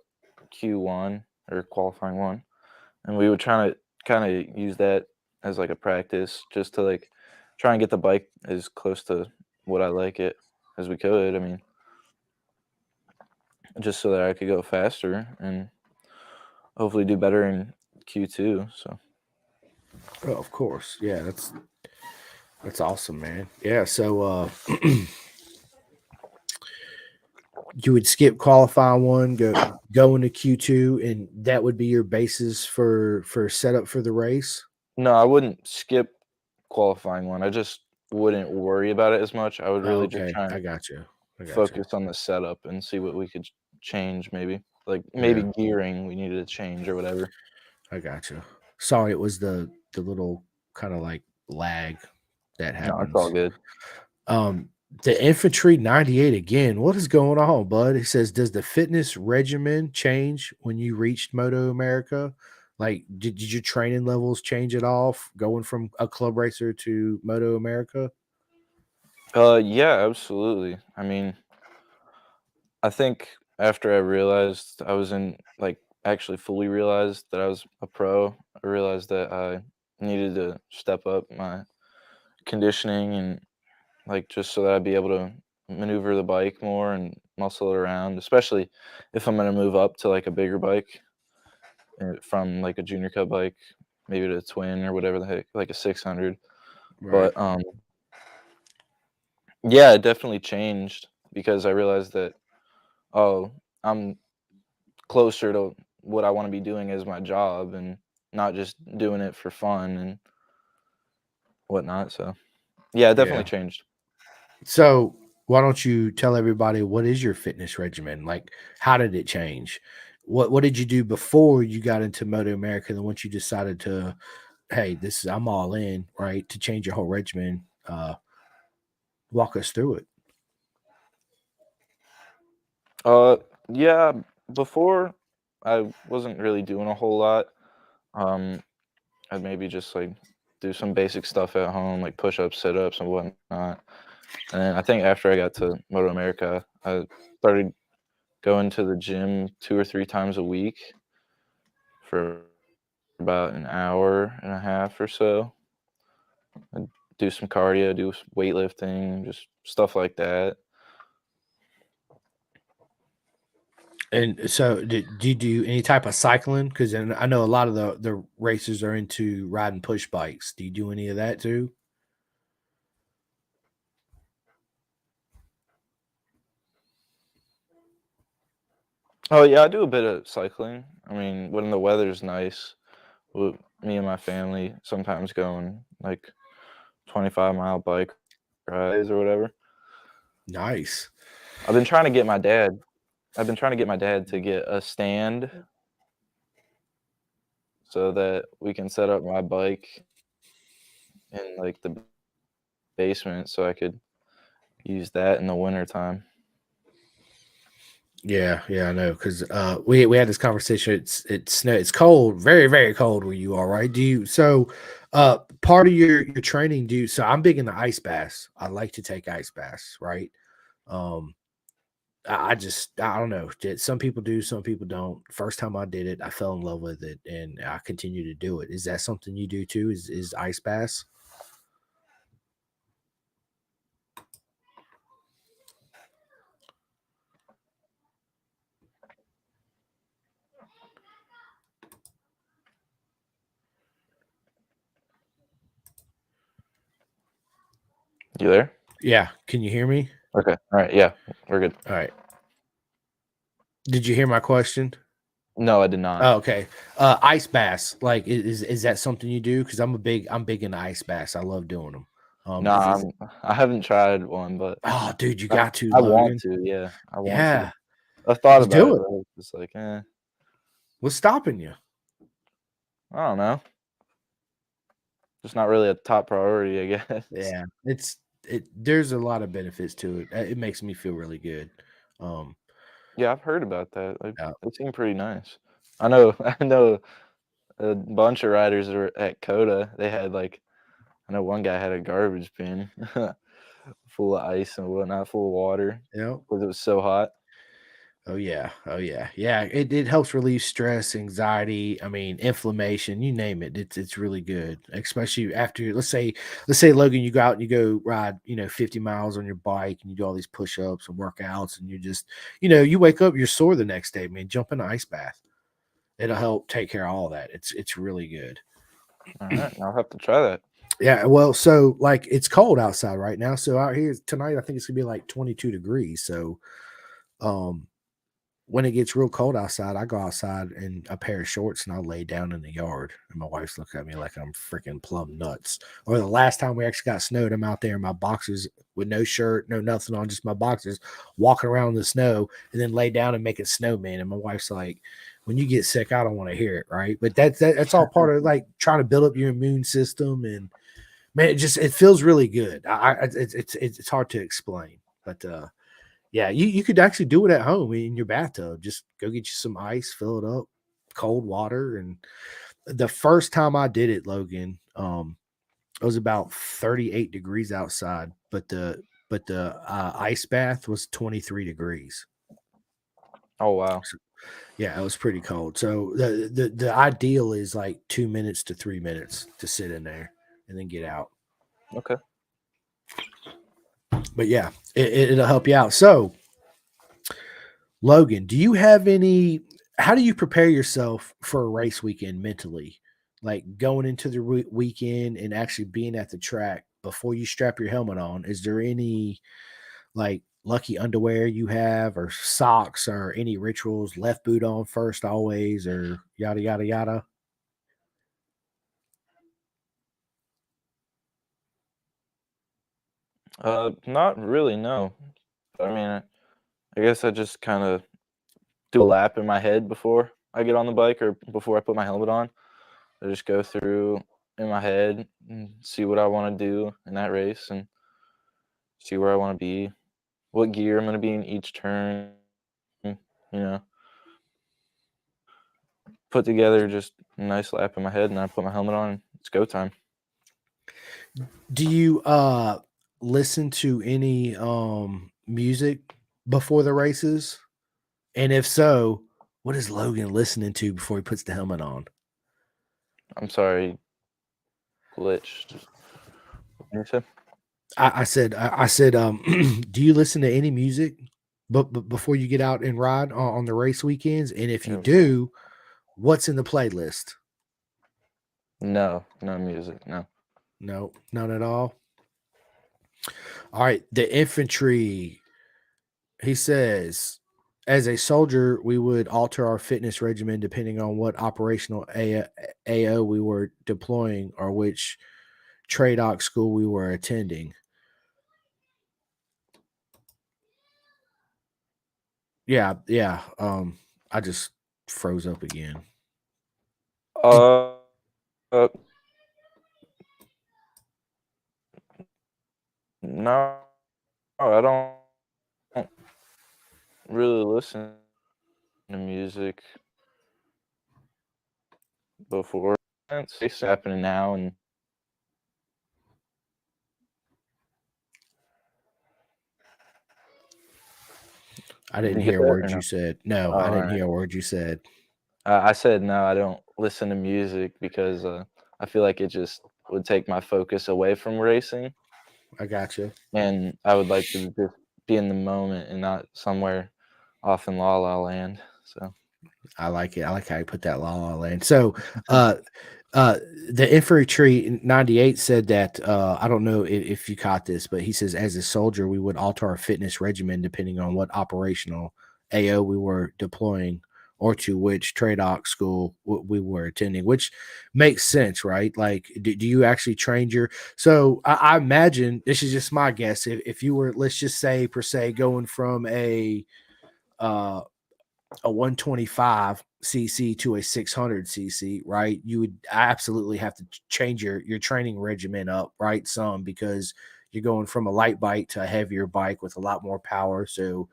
Q1 or qualifying one, and we would try to kind of use that as like a practice, just to like try and get the bike as close to what I like it as we could. I mean, just so that I could go faster and hopefully do better in Q2. So, Oh, of course, yeah, that's awesome, man. Yeah, so you would skip qualifying one, go into Q2, and that would be your basis for setup for the race. no, I wouldn't skip qualifying one. I just wouldn't worry about it as much. I would Oh, really just okay, try I and got you. I got you. focus on the setup and see what we could change maybe. Like, maybe Yeah, gearing we needed to change or whatever. I got you. Sorry, it was the little kind of like lag that No, it's all happens. good. Um, the infantry 98 again. What is going on, bud? He says, does the fitness regimen change when you reached Moto America? Like, did your training levels change at all going from a club racer to Moto America? Yeah, absolutely. I mean, I think after I realized I was in like, actually fully realized that I was a pro, I realized that I needed to step up my conditioning and, like, just so that I'd be able to maneuver the bike more and muscle it around, especially if I'm gonna move up to, like, a bigger bike, from, like, a junior cup bike, maybe to a twin or whatever the heck, like a 600. Right. But, yeah, it definitely changed because I realized that, oh, I'm closer to what I wanna be doing as my job and not just doing it for fun and whatnot, so, yeah, it definitely Yeah. changed. So why don't you tell everybody what is your fitness regimen? Like, how did it change? What did you do before you got into Moto America? And then once you decided to, hey, this is I'm all in, right? To change your whole regimen. Walk us through it. Uh, yeah, before I wasn't really doing a whole lot. Um, I'd maybe just like do some basic stuff at home, like push ups, sit ups, and whatnot. And then I think after I got to Moto America, I started going to the gym 2 or 3 times a week for about an hour and a half or so. I'd do some cardio, do weightlifting, just stuff like that. And so, do you do any type of cycling? Because I know a lot of the racers are into riding push bikes. Do you do any of that too? Oh yeah, I do a bit of cycling. I mean, when the weather's nice, me and my family sometimes go on like 25-mile bike rides or whatever. Nice. I've been trying to get my dad. I've been trying to get my dad to get a stand so that we can set up my bike in like the basement so I could use that in the winter time. Yeah, yeah, I know. Because we had this conversation. It's snow. It's cold, very very cold where you are, right? Do you so part of your training? Do you, so? I'm big into ice baths. I like to take ice baths, right? Um, I don't know. Some people do, some people don't. First time I did it, I fell in love with it, and I continue to do it. Is that something you do too? Is ice baths? You there? Yeah. Can you hear me? Okay. All right. Yeah, we're good. All right. Did you hear my question? No, I did not. Oh, okay. Ice baths. Like, is that something you do? Because I'm big into ice baths. I love doing them. No, Is I haven't tried one, but oh, dude, you I, got to, I want Logan. to. Yeah, I want to. Yeah, I've thought you about it, do it. but it's just like, What's stopping you? I don't know. Just not really a top priority, I guess. Yeah, there's a lot of benefits to it. It makes me feel really good. Um, Yeah, I've heard about that. Like, uh, it seemed pretty nice. I know, I know a bunch of riders are at Coda. They had like, I know one guy had a garbage bin full of ice and whatnot, full of water you know, because it was so hot. oh yeah, oh yeah, yeah. It helps relieve stress, anxiety. I mean, inflammation. You name it. It's really good, especially after let's say Logan, you go out and you go ride 50 miles on your bike and you do all these push ups and workouts and you just you wake up you're sore the next day. Man, jump in an ice bath. It'll help take care of all that. It's really good. All right, I'll have to try that. Yeah, well, so like it's cold outside right now. So out here tonight, I think it's gonna be like 22 degrees. So um when it gets real cold outside, I go outside in a pair of shorts and I'll lay down in the yard. And my wife's looking at me like I'm freaking plumb nuts. Or the last time we actually got snowed, I'm out there in my boxers with no shirt, no nothing on, just my boxers, walking around in the snow and then lay down and make a snowman. And my wife's like, when you get sick, I don't want to hear it, right? But that's all part of like trying to build up your immune system. And man, it feels really good. It's hard to explain, but yeah, you could actually do it at home in your bathtub. Just go get you some ice, fill it up, cold water. And the first time I did it, Logan, it was about 38 degrees outside, but the ice bath was 23 degrees. Oh wow. So, yeah, it was pretty cold. So the ideal is like 2 minutes to 3 minutes to sit in there and then get out. Okay. But yeah, it'll help you out. So Logan, do you have any? How do you prepare yourself for a race weekend mentally? Like going into the weekend and actually being at the track before you strap your helmet on. Is there any like lucky underwear you have, or socks, or any rituals? Left boot on first always, or yada yada yada. Not really. No. I mean, I guess I just kind of do a lap in my head before I get on the bike or before I put my helmet on. I just go through in my head and see what I want to do in that race and see where I want to be, what gear I'm going to be in each turn. You know, put together just a nice lap in my head, and I put my helmet on. And it's go time. Do you listen to any music before the races? And if so, what is Logan listening to before he puts the helmet on? I'm sorry, glitched. What did you say? I said, do you listen to any music but before you get out and ride on the race weekends? And if you Yeah. do, what's in the playlist? No, no music. No. No, none at all. All right, the infantry. He says, As a soldier, we would alter our fitness regimen depending on what operational AO we were deploying or which TRADOC school we were attending. Yeah, yeah. I just froze up again. Did Uh, uh no, I don't really listen to music before. It's happening now, and I did didn't you get hear a that word or you no? said. No, Oh, I all didn't right. hear a word you said. I said no. I don't listen to music because I feel like it just would take my focus away from racing, I got you. and I would like to just be in the moment and not somewhere off in La La Land. So I like it. I like how you put that La La Land. So, uh, uh, the infantry 98 said that I don't know if you caught this, but he says as a soldier we would alter our fitness regimen depending on what operational AO we were deploying or to which TRADOC school we were attending, which makes sense, right? Like, do you actually train your? So I imagine this is just my guess. If you were, let's just say per se, going from uh, a 125 cc to a 600 cc, right? You would absolutely have to change your training regimen up, right? Some because you're going from a light bike to a heavier bike with a lot more power. So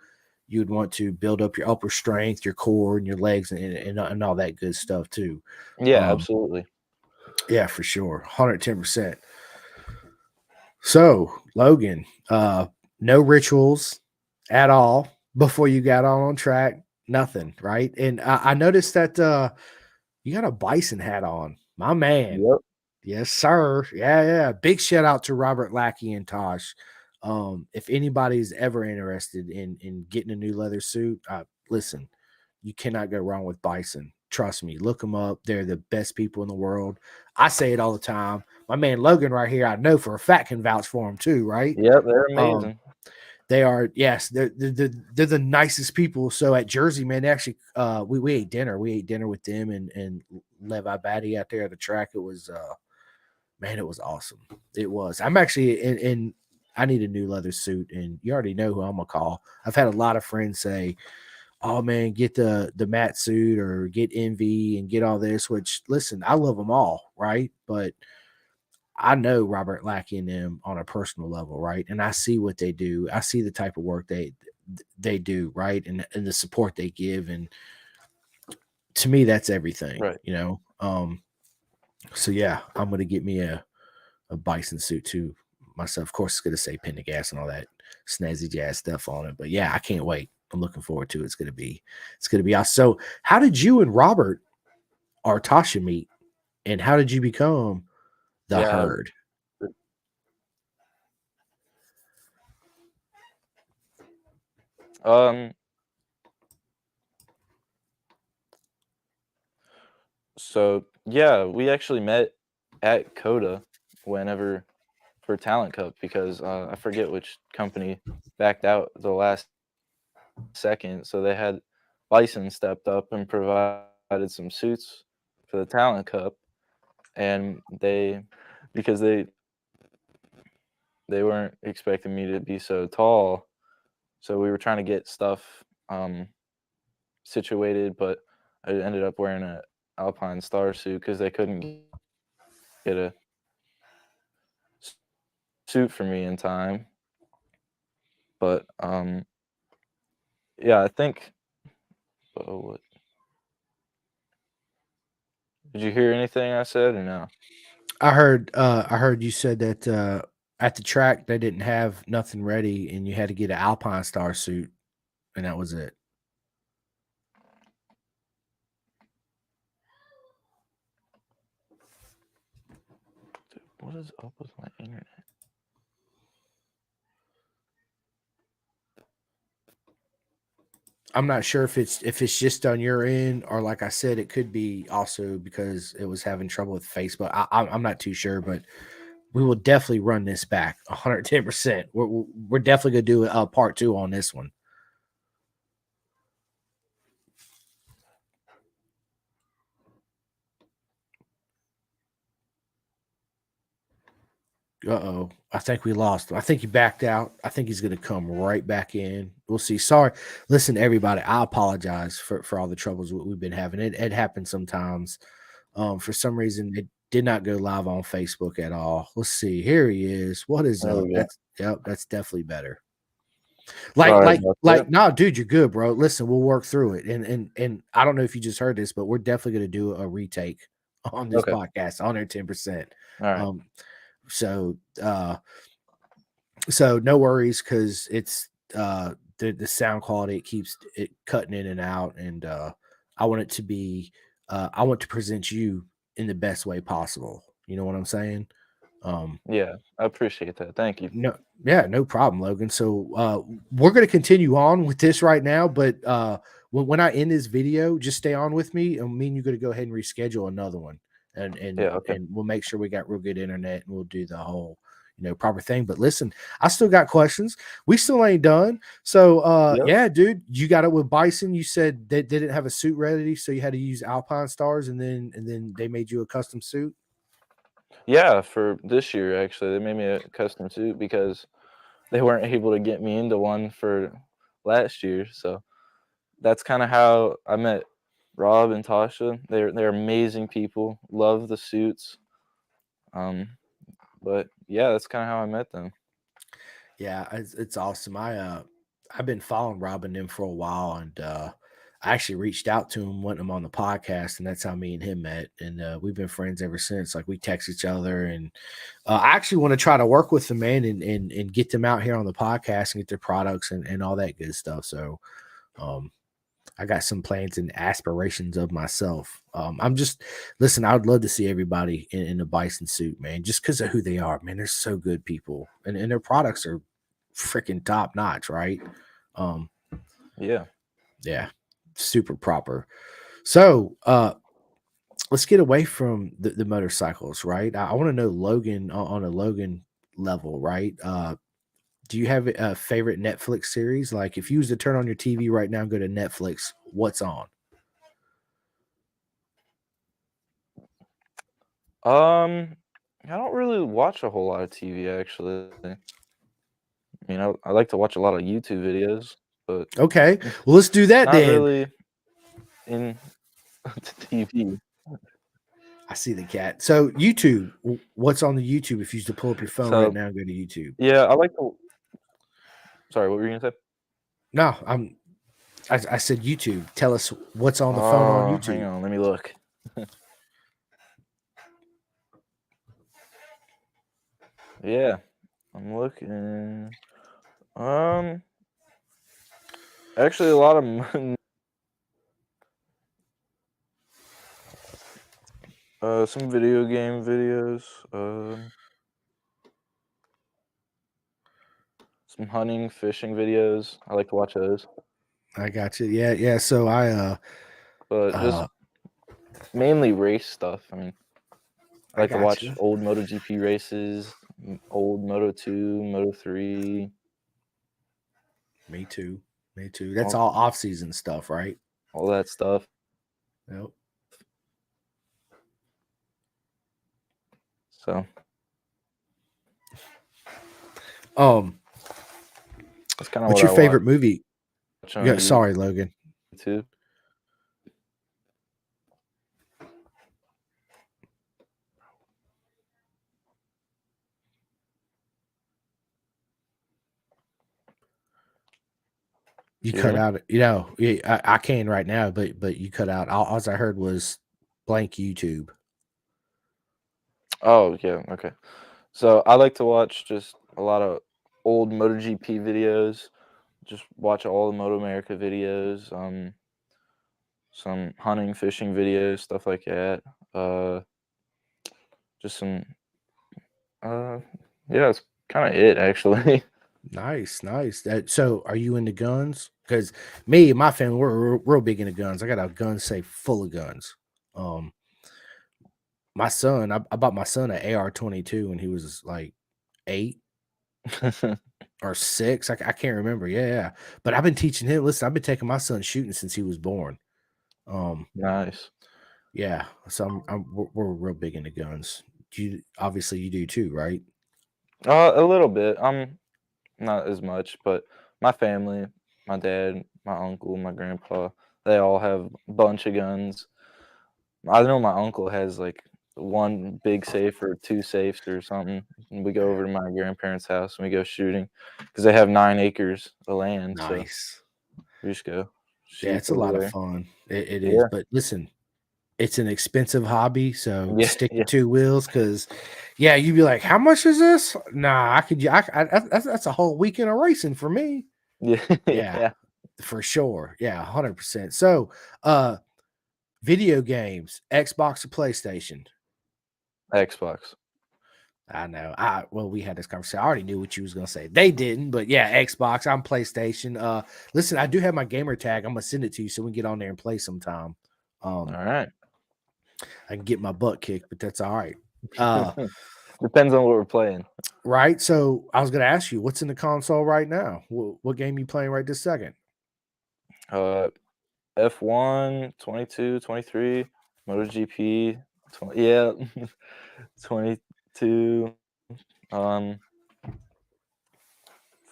you'd want to build up your upper strength, your core, and your legs, and all that good stuff too. yeah, Um, absolutely. yeah, for sure, 110%. So Logan, no rituals at all before you got on track. Nothing, right? And I noticed that you got a bison hat on, my man. Yep. Yes, sir. Yeah, yeah. Big shout out to Robert Lackey and Tosh. If anybody's ever interested in getting a new leather suit, listen, you cannot go wrong with Bison. Trust me, look them up. They're the best people in the world. I say it all the time. My man Logan right here, I know for a fact can vouch for him too, right? Yep, they're Um, amazing. they are, yes, they're the nicest people. So at Jersey, man, they actually we ate dinner. We ate dinner with them and Levi Batty out there at the track. It was man, it was awesome. It was. I'm actually in I need a new leather suit, and you already know who I'm gonna call. I've had a lot of friends say, "Oh man, get the matte suit or get Envy and get all this." Which listen, I love them all, right? But I know Robert Lackey and them on a personal level, right? And I see what they do. I see the type of work they do, right? And the support they give, and to me, that's everything, Right. you know. So yeah, I'm gonna get me a bison suit too myself. Of course, it's gonna say Pendergast and all that snazzy jazz stuff on it. But yeah, I can't wait. I'm looking forward to it. It's gonna be awesome. So how did you and Robert or Tasha meet? And how did you become the Yeah. herd? Um. So yeah, we actually met at Coda whenever for Talent Cup because I forget which company backed out the last second, so they had Bison stepped up and provided some suits for the Talent Cup, and because they weren't expecting me to be so tall, so we were trying to get stuff situated, but I ended up wearing a Alpine Star suit because they couldn't get a suit for me in time. But yeah, I think. Oh, what did you hear anything I said or no? I heard you said that at the track they didn't have nothing ready and you had to get an Alpine Star suit and that was it. Dude, what is up with my internet? I'm not sure if it's just on your end or like I said, it could be also because it was having trouble with Facebook. I'm not too sure, but we will definitely run this back 110%. We're definitely gonna do a part two on this one. Uh-oh. I think we lost him. I think he backed out. I think he's going to come right back in. We'll see. Sorry. Listen, everybody, I apologize for all the troubles we've been having. It happens sometimes. For some reason, it did not go live on Facebook at all. Let's see. Here he is. What is There up? we go. That's definitely better. Like, Sorry like, about that. like, no, dude, you're good, bro. Listen, we'll work through it. And I don't know if you just heard this, but we're definitely going to do a retake on this Okay. podcast, 110%. All right. Um, so so no worries because it's the sound quality, it keeps it cutting in and out, and I want it to be I want to present you in the best way possible. You know what I'm saying? um Yeah, I appreciate that. Thank you. no, yeah, no problem, Logan. So we're going to continue on with this right now, but when I end this video, just stay on with me, and me and you're going to go ahead and reschedule another one, and Yeah, okay. we'll make sure we got real good internet, and we'll do the whole proper thing. But listen, I still got questions. We still ain't done. So Yep. yeah, dude, you got it with Bison. You said they didn't have a suit ready, so you had to use Alpine Stars, and then they made you a custom suit. Yeah, for this year actually, they made me a custom suit because they weren't able to get me into one for last year. So that's kind of how I met Rob and Tasha. They're amazing people. Love the suits. Um, but yeah, that's kind of how I met them. Yeah, it's awesome. I've been following Rob and them for a while, and I actually reached out to him, wanting him on the podcast, and that's how me and him met. And we've been friends ever since. Like, we text each other, and I actually want to try to work with them, man, and get them out here on the podcast and get their products and all that good stuff. So um, I got some plans and aspirations of myself. I'm just listen. I would love to see everybody in a Bison suit, man, just because of who they are, man. They're so good people, and their products are freaking top notch, right? Um, Yeah. yeah, super proper. So let's get away from the motorcycles, right? I want to know Logan on a Logan level, right? Do you have a favorite Netflix series? Like, if you was to turn on your TV right now and go to Netflix, what's on? I don't really watch a whole lot of TV actually. I mean, I like to watch a lot of YouTube videos, but Okay, well, let's do that not then. really in to TV. I see the cat. So YouTube, what's on the YouTube? If you used to pull up your phone right So now and go to YouTube. yeah, I like to. Sorry, what were you gonna say? No, I said YouTube. Tell us what's on the phone on Oh, hang YouTube. on, let me look. Yeah, I'm looking. Um, actually, a lot of some video game videos. Some hunting, fishing videos. I like to watch those, I got you. Yeah, yeah. So but just uh mainly race stuff. I mean, I I like to got watch you. old MotoGP races, old Moto2, Moto3, Me too. Me too. That's all all off season stuff, right? all that stuff. Yep. So Um, that's kind of what's what your I watch favorite movie? on Yeah, sorry, Logan. YouTube. You You hear cut me? out. I can right now, but you cut out. All I heard was blank YouTube. Oh yeah, okay. So I like to watch just a lot of old MotoGP videos. Just watch all the Moto America videos. Some hunting, fishing videos, stuff like that. Uh, just some. Uh, yeah, that's kind of it actually. Nice, nice. So, are you into guns? Because me and my family, we're real big into guns. I got a gun safe full of guns. Um, my son, I bought my son an AR-22 when he was like 8 or 6. I can't remember. Yeah, yeah. But I've been teaching him. Listen, I've been taking my son shooting since he was born. Um, Nice. yeah. So we're real big into guns. You obviously you do too, right? A little bit. Not as much, but my family, my dad, my uncle, my grandpa, they all have a bunch of guns. I know my uncle has like one big safe or two safes or something. And we go over to my grandparents' house and we go shooting because they have 9 acres of land. So Nice. we just go Yeah, shoot it's a over lot of there. fun. It is. Yeah, But listen, it's an expensive hobby, so yeah, stick to yeah, two wheels. Because, yeah, you'd be like, "How much is this?" Nah, I could. That's a whole weekend of racing for me. yeah, Yeah, yeah. for sure. Yeah, 100%. So, uh, video games, Xbox or PlayStation? Xbox. I know. Well, we had this conversation. I already knew what you was gonna say. They didn't, but yeah, Xbox. I'm PlayStation. Listen, I do have my gamer tag. I'm gonna send it to you so we can get on there and play sometime. All Um, right. I can get my butt kicked, but that's all right. Uh, Depends on what we're playing. right. So I was gonna ask you, what's in the console right now? What game you playing right this second? Uh, F1, 22, 23, MotoGP, 20, yeah, 22, um,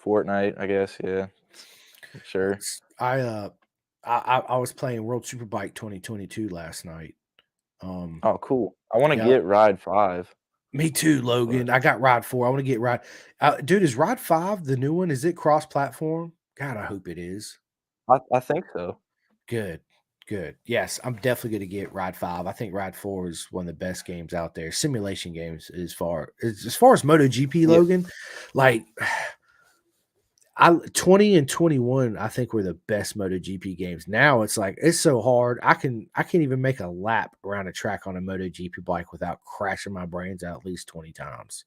Fortnite, I guess, yeah, sure. I I was playing World Superbike 2022 last night. Oh, cool. I wanna Yeah, get Ride 5, me too, but Logan. I got Ride 4. I want to get Ride. Dude, is Ride 5 the new one? Is it cross platform? God, I hope it is. I think so. Good. Good. Yes, I'm definitely going to get Ride 5. I think Ride 4 is one of the best games out there. Simulation games as far as MotoGP, Yeah, Logan, like I 20 and 21, I think were the best MotoGP games. Now it's like it's so hard. I can't even make a lap around a track on a MotoGP bike without crashing my brains out at least 20 times.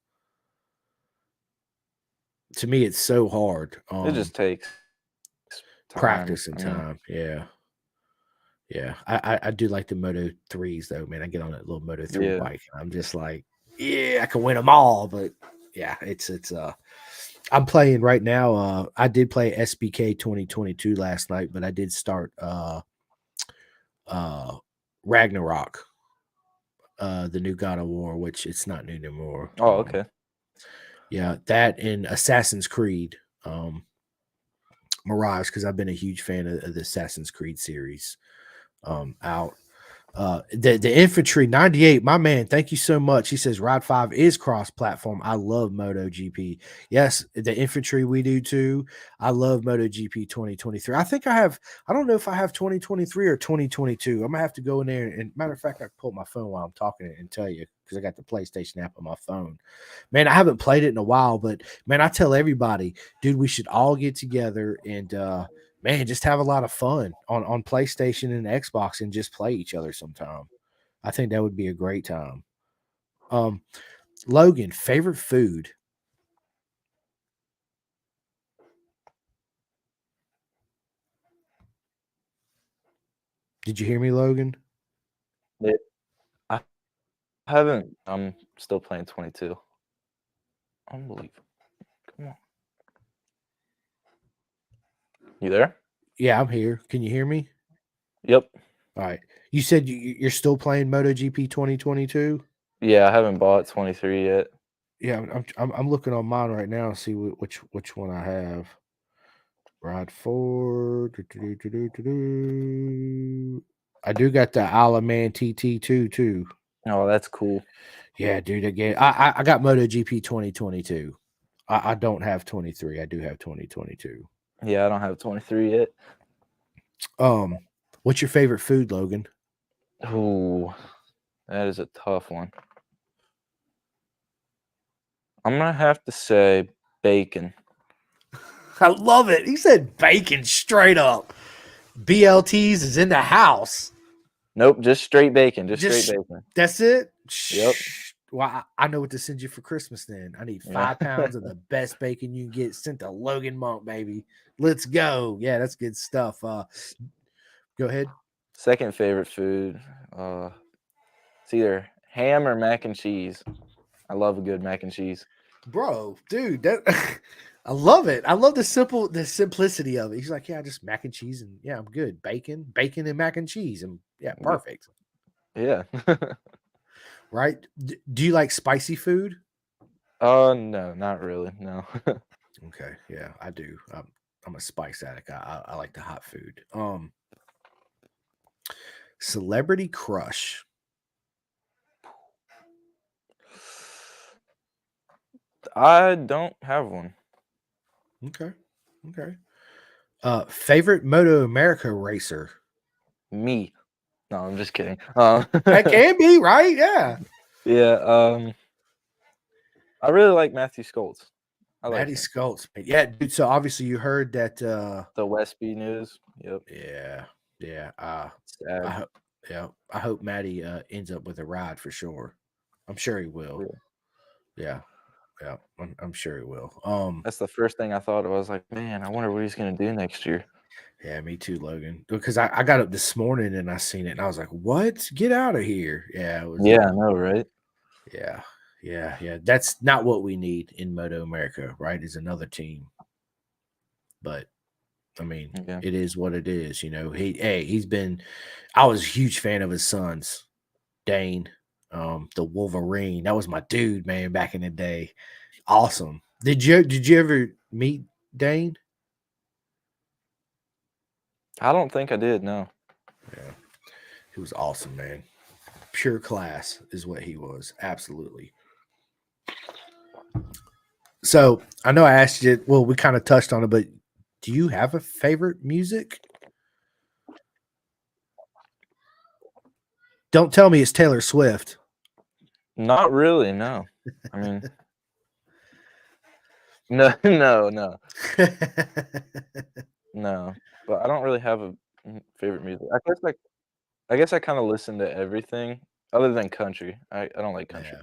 To me, it's so hard. it just takes time. Practice and I mean, time. Yeah. Yeah. I do like the Moto 3s though, man. I get on that little Moto 3 yeah. bike and I'm just like, yeah, I can win them all. But yeah, it's I'm playing right now. I did play SBK 2022 last night, but I did start uh Ragnarok, the new God of War, which it's not new anymore. Oh, okay. Yeah, that and Assassin's Creed, Mirage, because I've been a huge fan of the Assassin's Creed series. Out. The infantry 98, my man, thank you so much. He says Ride 5 is cross-platform. I love MotoGP. Yes, the infantry we do too. I love MotoGP 2023. I don't know if I have 2023 or 2022. I'm gonna have to go in there and matter of fact, I can pull my phone while I'm talking and tell you because I got the PlayStation app on my phone. Man, I haven't played it in a while, but man, I tell everybody, dude, we should all get together and man, just have a lot of fun on PlayStation and Xbox and just play each other sometime. I think that would be a great time. Um, Logan, favorite food? Did you hear me, Logan? Yeah, I haven't I'm still playing 22. Unbelievable. Come on. You there? Yeah, I'm here. Can you hear me? Yep. All right. You said you're still playing MotoGP 2022? Yeah, I haven't bought 23 yet. Yeah, I'm looking on mine right now to see which one I have. Ride 4. I do got the Alaman TT2 too. Oh, that's cool. Yeah, dude. Again, I got MotoGP 2022. I don't have 23. I do have 2022. Yeah, I don't have 23 yet. Um, what's your favorite food, Logan? Ooh, that is a tough one. I'm gonna have to say bacon. I love it. He said bacon straight up. BLTs is in the house. Nope, just straight bacon. Just straight Just bacon. that's it. Yep. Well, I know what to send you for Christmas. Then I need Yeah. 5 pounds of the best bacon you can get sent to Logan Monk, baby. Let's go. Yeah, that's good stuff. Go ahead. Second favorite food. It's either ham or mac and cheese. I love a good mac and cheese. Bro, dude, that I love it. I love the simplicity of it. He's like, yeah, just mac and cheese, and yeah, I'm good. Bacon, and mac and cheese, and yeah, Y- perfect. Yeah. Right? Do you like spicy food? No, not really. No. Okay, yeah, I do. I'm a spice addict. I like the hot food. Celebrity crush. I don't have one. Okay, okay. Favorite Moto America racer. Me. No, I'm just kidding. That can be right. Yeah, Yeah. I really like Matthew Skoltz. I like Matty him. Skoltz. Yeah, dude. So obviously you heard that. The Westby news. Yep. Yeah, yeah. I Sad. hope. Yeah, I hope Matty ends up with a ride for sure. I'm sure he will. Yeah. Yeah, yeah. I'm sure he will. That's the first thing I thought of. I was like, man, I wonder what he's gonna do next year. Yeah, me too, Logan. Because I got up this morning and I seen it and I was like, "What? Get out of here!" Yeah, it was. Yeah, I know, right? Yeah, yeah, yeah. That's not what we need in Moto America, right? Is another team, but I mean, Yeah. it is what it is. He's been. I was a huge fan of his sons, Dane, the Wolverine. That was my dude, man, back in the day. Awesome. Did you ever meet Dane? I don't think I did. No. Yeah, he was awesome, man. Pure class is what he was. Absolutely. So I know I asked you. Well, we kind of touched on it, but do you have a favorite music? Don't tell me it's Taylor Swift. Not really. No. I mean, no, no, no, no. But I don't really have a favorite music. I guess I kind of listen to everything other than country. I don't like country. Yeah.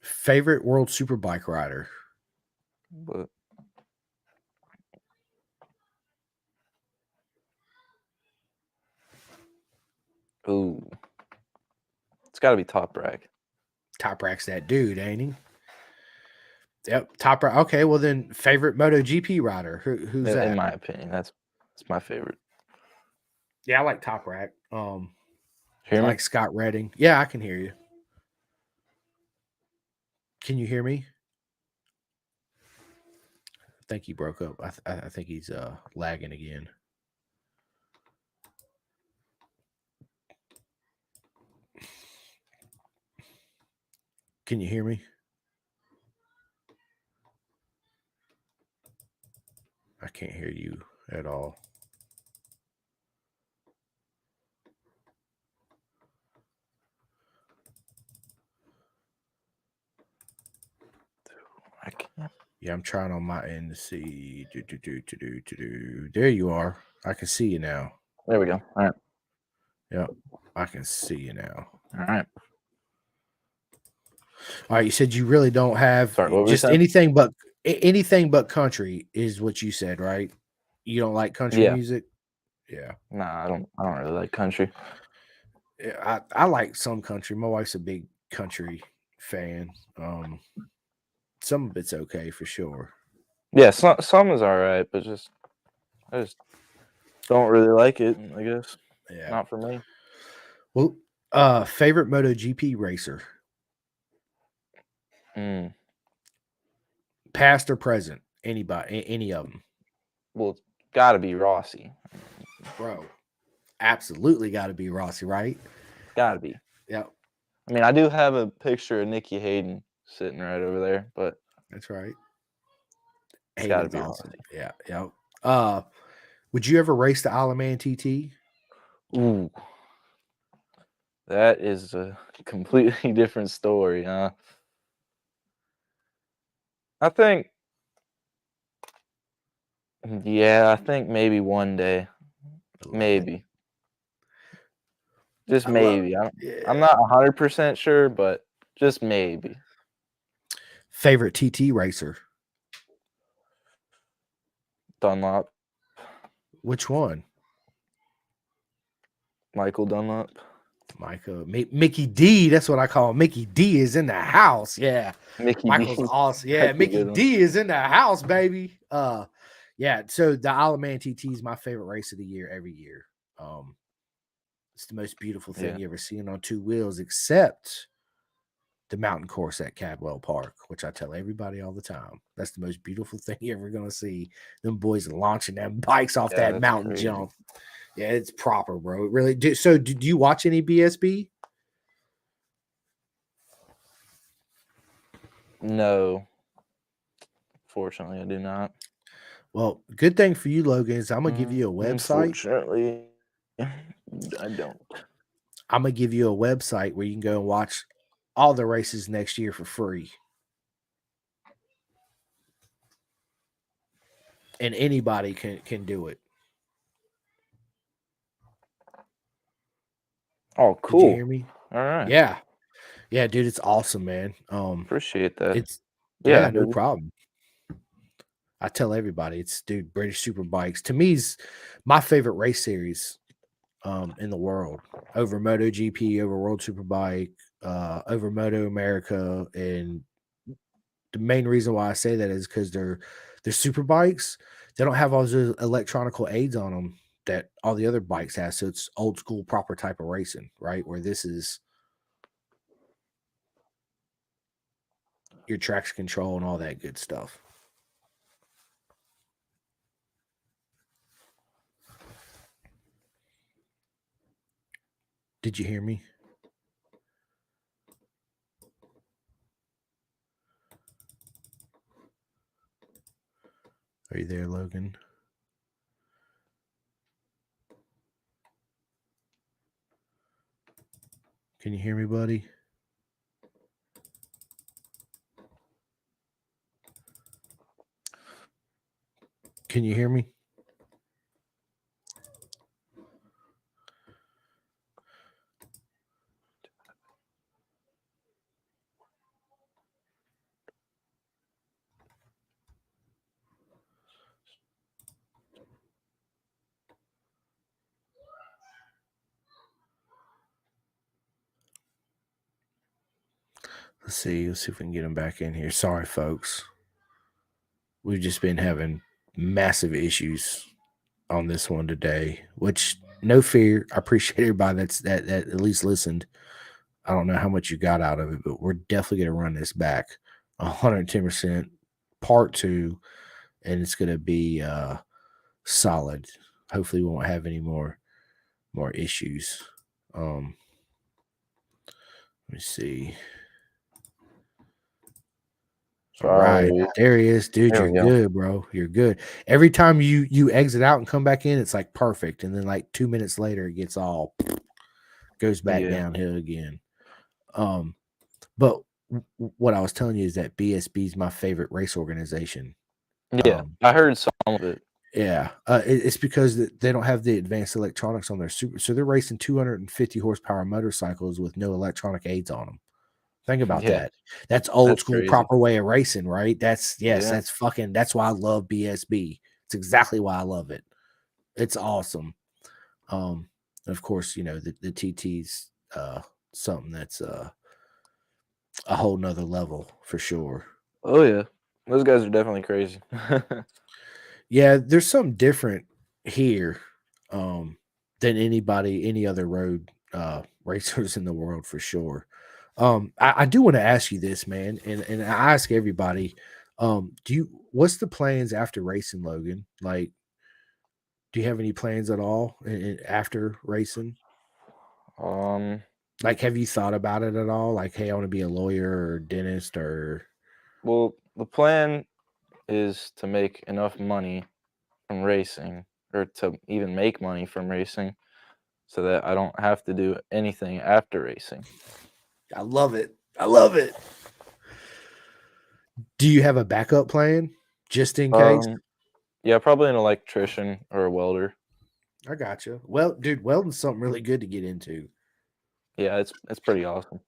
Favorite World Superbike rider? But ooh, it's got to be Top Rack. Top Rack's that dude, ain't he? Yep, Top Rack. Okay, well then, favorite MotoGP rider? Who's In that? my opinion, that's my favorite. Yeah, I like Top Rack. Hear I me? like Scott Redding. Yeah, I can hear you. Can you hear me? I think he broke up. I think he's lagging again. Can you hear me? I can't hear you at all. I can't. Yeah, I'm trying on my end to see. There you are. I can see you now. There we go. All right. Yep, I can see you now. All right. All right, you said you really don't have Sorry, what were we just saying? anything but country is what you said, right? You don't like country Yeah. music? Yeah. Nah, I don't really like country. Yeah, I like some country. My wife's a big country fan. Some of it's okay for sure. Yeah, some is all right, but I just don't really like it. I guess Yeah. not for me. Well, favorite MotoGP racer, Mm. past or present? Anybody, any of them, Well, it's got to be Rossi. bro. Absolutely got to be Rossi, right? Got to be. Yeah, I mean, I do have a picture of Nikki Hayden sitting right over there, but that's right. it's got to Hayden's be awesome. Rossi. Yeah, yeah. Would you ever race the Isle of Man TT? Ooh, that is a completely different story, huh? I think, yeah, I think maybe one day, I love it. maybe, just I love maybe. it. I'm Yeah. not 100% sure, but just maybe. Favorite TT racer? Dunlop, Which one? Michael Dunlop. Micah, Mickey D. That's what I call him. Mickey D is in the house. Yeah, Mickey D. Michael's awesome. Yeah, That's a Mickey good one. D is in the house, baby. Yeah. So the Isle of Man TT is my favorite race of the year every year. It's the most beautiful thing Yeah. you ever seen on two wheels, except the mountain course at Cadwell Park, which I tell everybody all the time. That's the most beautiful thing you're ever gonna see. Them boys launching them bikes off Yeah, that that's mountain crazy. jump. Yeah, it's proper, bro. It really do. So, do you watch any BSB? No, fortunately, I do not. Well, good thing for you, Logan, is I'm gonna give you a website. Unfortunately, I don't. I'm gonna give you a website where you can go and watch all the races next year for free. And anybody can do it. Oh, Did you cool. hear me? All right. Yeah. Yeah, dude, it's awesome, man. Appreciate that. It's Yeah, yeah, no problem. I tell everybody it's dude, British Super Bikes to me is my favorite race series in the world. Over MotoGP, over World Superbike, over Moto America. And the main reason why I say that is because they're super bikes. They don't have all those electronical aids on them that all the other bikes have. So it's old school, proper type of racing, right? Where this is your traction control and all that good stuff. Did you hear me? Are you there, Logan? Can you hear me, buddy? Can you hear me? Let's see if we can get him back in here. Sorry, folks. We've just been having massive issues on this one today, which no fear. I appreciate everybody that at least listened. I don't know how much you got out of it, but we're definitely going to run this back 110% part two, and it's going to be solid. Hopefully we won't have any more issues. Let me see. All right, sorry. there he is, dude. There You're we go. good, bro. You're good. Every time you exit out and come back in, it's like perfect, and then like 2 minutes later, it gets all goes back Yeah. downhill again. But what I was telling you is that BSB is my favorite race organization. Yeah, I heard some of it. Yeah, it's because they don't have the advanced electronics on their super, so they're racing 250 horsepower motorcycles with no electronic aids on them. Think about Yeah, that. That's old that's school, crazy. proper way of racing, right? Yeah. That's why I love BSB. It's exactly why I love it. It's awesome. Of course, the TT's something that's a whole nother level for sure. Oh yeah, those guys are definitely crazy. Yeah, there's something different here than any other road racers in the world for sure. I do want to ask you this, man, and I ask everybody, what's the plans after racing, Logan? Like, do you have any plans at all after racing? um, Like, have you thought about it at all? Like, hey, I want to be a lawyer or a dentist or well, the plan is to make enough money from racing, or to even make money from racing, so that I don't have to do anything after racing. I love it. I love it. Do you have a backup plan just in case? Yeah, probably an electrician or a welder. I got you. Well, dude, welding's something really good to get into. Yeah, it's pretty awesome.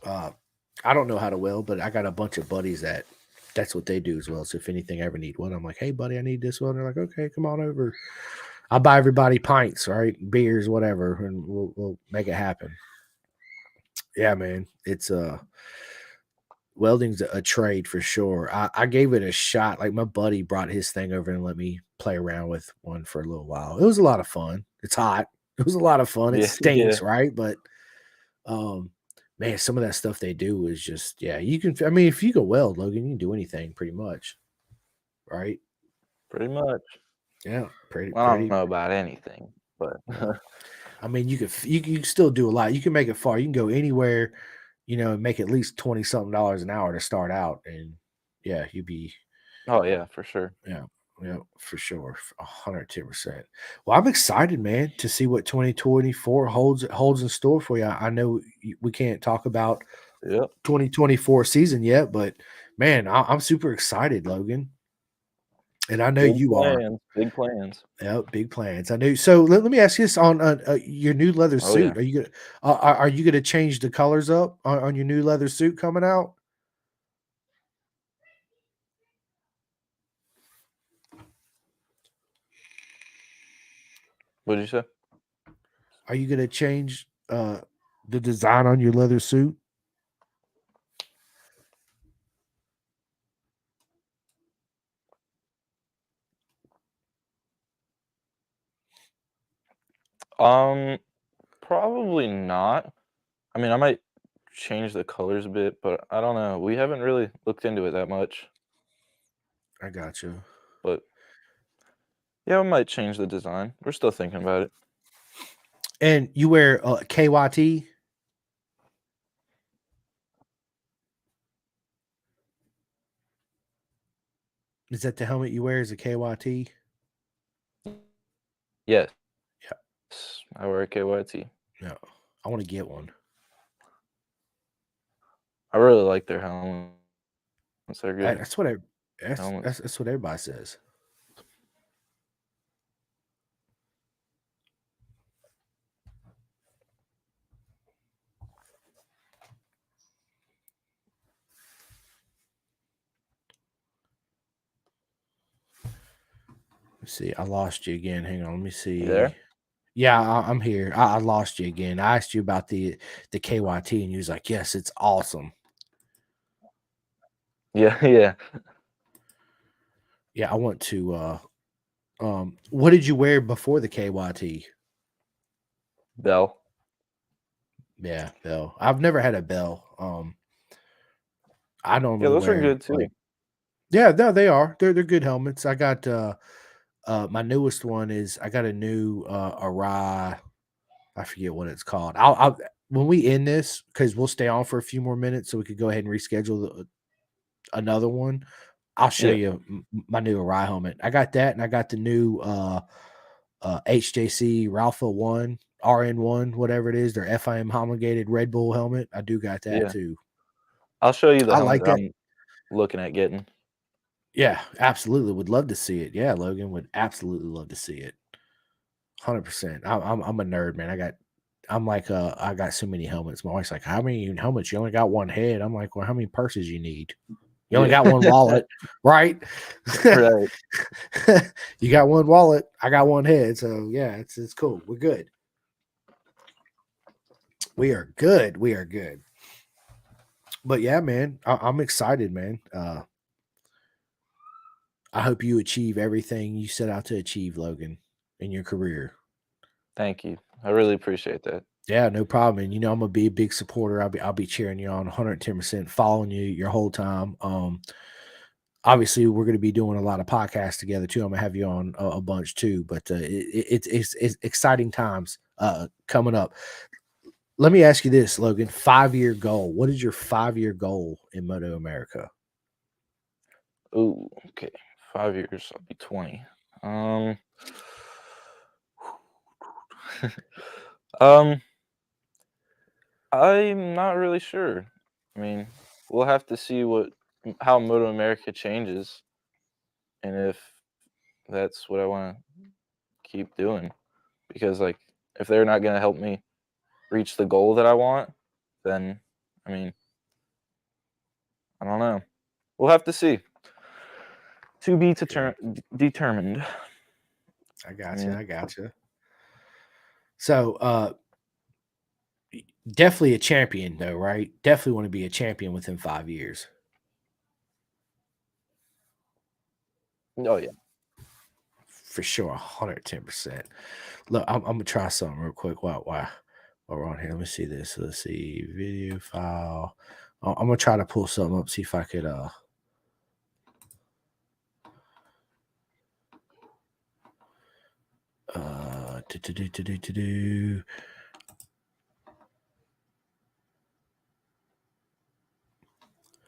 I don't know how to weld, but I got a bunch of buddies that's what they do as well. So if anything I ever need one, I'm like, hey, buddy, I need this one. They're like, okay, come on over. I'll buy everybody pints, right? Beers, whatever, and we'll make it happen. Yeah, man. It's welding's a trade for sure. I gave it a shot. Like my buddy brought his thing over and let me play around with one for a little while. It was a lot of fun. It's hot. It was a lot of fun. It Yeah, yeah. stinks, right? But um man, some of that stuff they do is just yeah. You can, I mean, if you go weld, Logan, you can do anything pretty much, right? Pretty much. Yeah, Well, I don't know about anything, but yeah. I mean, you can still do a lot. You can make it far. You can go anywhere, and make at least 20 something dollars an hour to start out, and yeah, you'd be oh yeah, for sure. yeah, yeah, for sure, 110%. Well, I'm excited, man, to see what 2024 holds in store for you. I know we can't talk about Yep. 2024 season yet, but man, I'm super excited, Logan, and I know Big you are. plans. Big plans. Yeah, big plans. I know. So let me ask you this on your new leather Oh yeah. suit. Are you gonna change the colors up on your new leather suit coming out? What'd you say? Are you gonna change the design on your leather suit? Um, Probably not. I mean, I might change the colors a bit, but I don't know. We haven't really looked into it that much, I got you. but yeah, we might change the design. We're still thinking about it. And you wear KYT? Is that the helmet you wear? Is a KYT? Yes, Yeah, I wear a KYT. yeah. I want to get one. I really like their helmets. They're good That's what helmets. that's what everybody says. Let's see. I lost you again. Hang on. Let me You see. there? Yeah, I'm here. I lost you again. I asked you about the KYT, and you was like, "Yes, it's awesome." Yeah, yeah. Yeah, I want to. What did you wear before the KYT? Bell. Yeah, bell. I've never had a bell. I Yeah, normally those are wear good too. like yeah, no, they are. They're good helmets. I got my newest one is I got a new Arai. I forget what it's called. I'll when we end this because we'll stay on for a few more minutes, so we could go ahead and reschedule another one. I'll show Yeah, you my new Arai helmet. I got that, and I got the new HJC Ralpha One RN1, whatever it is, their FIM homologated Red Bull helmet. I do got that yeah. too. I'll show you the I helmet like that that. I'm looking at getting. Yeah, absolutely. Would love to see it. Yeah, Logan would absolutely love to see it. 100%. I'm a nerd, man. I'm like I got so many helmets. My wife's like, how many helmets? You only got one head. I'm like, well, how many purses you need? You only Yeah. got one wallet, right? Right. You got one wallet. I got one head. So yeah, it's cool. We're good. We are good. We are good. But yeah, man, I'm excited, man. I hope you achieve everything you set out to achieve, Logan, in your career. Thank you. I really appreciate that. Yeah, no problem. And I'm gonna be a big supporter. I'll be cheering you on 110%, following you your whole time. Obviously we're gonna be doing a lot of podcasts together too. I'm gonna have you on a bunch too, but it's exciting times coming up. Let me ask you this, Logan. 5-year goal. What is your 5-year goal in Moto America? Ooh, okay. 5 years, I'll be 20. Um, um, I'm not really sure. I mean, we'll have to see how Moto America changes and if that's what I want to keep doing. Because like, if they're not gonna help me reach the goal that I want, then I mean, I don't know. We'll have to see. To be Yeah, determined. I got you. Yeah. I got you. So, definitely a champion, though, right? Definitely want to be a champion within 5 years. Oh yeah. For sure, 110%. Look, I'm gonna try something real quick. Wow, While we're on here, let me see this. Let's see video file. I'm gonna try to pull something up, see if I could do.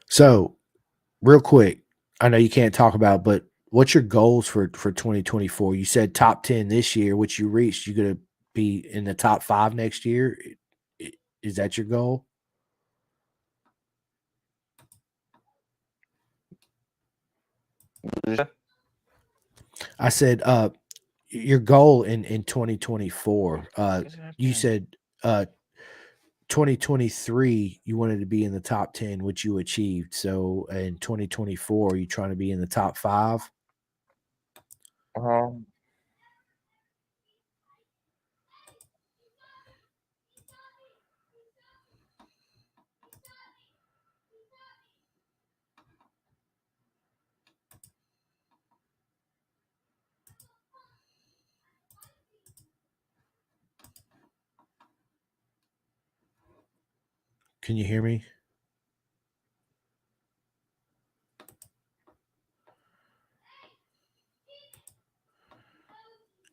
So real quick, I know you can't talk about, but what's your goals for 2024? You said top 10 this year, which you reached. You gonna be in the top 5 next year? Is that your goal? I said your goal in 2024. You said 2023 you wanted to be in the top 10, which you achieved. So in 2024, you trying to be in the top 5? Um, Can you hear me?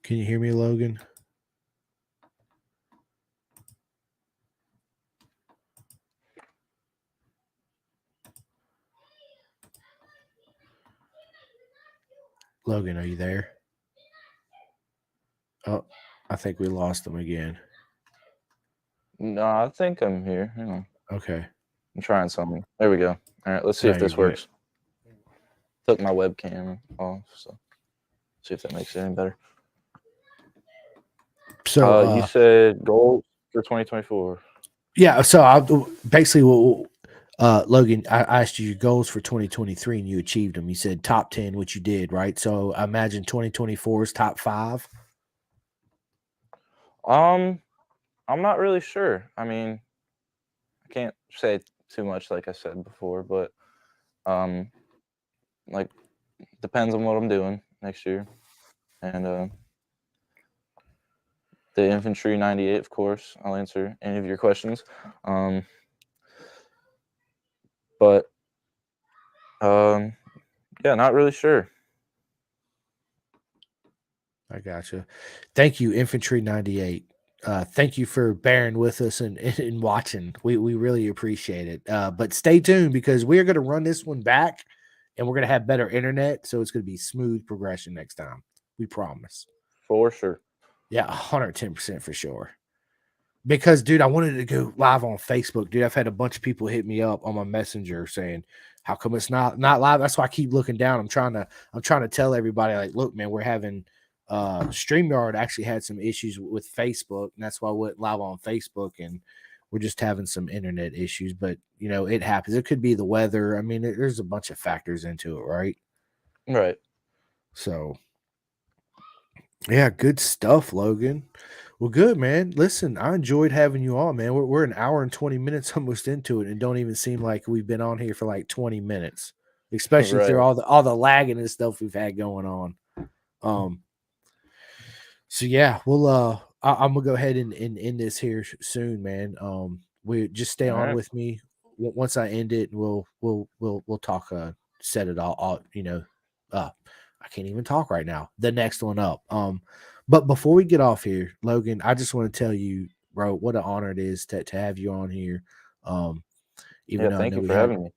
Can you hear me, Logan? Logan, are you there? Oh, I think we lost him again. no, I think I'm here. Hang on. Okay. I'm trying something. There we go. All right, let's see No, if you're this good. works. Took my webcam off, so see if that makes it any better. So You said goals for 2024. yeah, so I basically Logan, I asked you your goals for 2023 and you achieved them. You said top 10, which you did, right? So I imagine 2024 is top 5. I'm not really sure. I mean, I can't say too much, like I said before, but like depends on what I'm doing next year, and the infantry 98, of course. I'll answer any of your questions, but yeah, not really sure. I gotcha. Thank you, Infantry 98. Thank you for bearing with us and watching. We really appreciate it. But stay tuned because we are going to run this one back and we're going to have better internet. So it's going to be smooth progression next time. We promise. For sure. Yeah, 110% for sure. Because, dude, I wanted to go live on Facebook. Dude, I've had a bunch of people hit me up on my messenger saying, how come it's not live? That's why I keep looking down. I'm trying to tell everybody, like, look, man, we're having StreamYard actually had some issues with Facebook, and that's why I went live on Facebook, and we're just having some internet issues. But you know, it happens. It could be the weather. I mean, there's a bunch of factors into it, right? Right. So yeah, good stuff, Logan. Well, good, man. Listen, I enjoyed having you on, man. We're an hour and 20 minutes almost into it and don't even seem like we've been on here for like 20 minutes, especially through Right. all the lagging and stuff we've had going on. Um, so yeah, I'm gonna go ahead and end this here soon, man. We just stay All on right. with me. Once I end it, we'll talk, set it all, I can't even talk right now. The next one up. But before we get off here, Logan, I just want to tell you, bro, what an honor it is to have you on here. Um, even Yeah. though I Thank know you we for had, having me.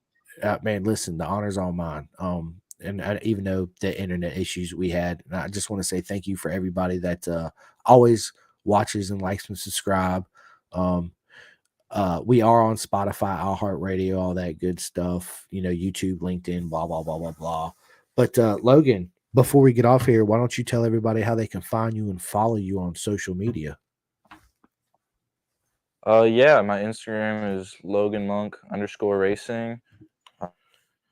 man, listen, the honor's all mine. And even though the internet issues we had, and I just want to say thank you for everybody that always watches and likes and subscribe. Um, we are on Spotify, iHeartRadio, all that good stuff. You know, YouTube, LinkedIn, blah blah blah blah blah. But Logan, before we get off here, why don't you tell everybody how they can find you and follow you on social media? Yeah, my Instagram is Logan_Monk_racing.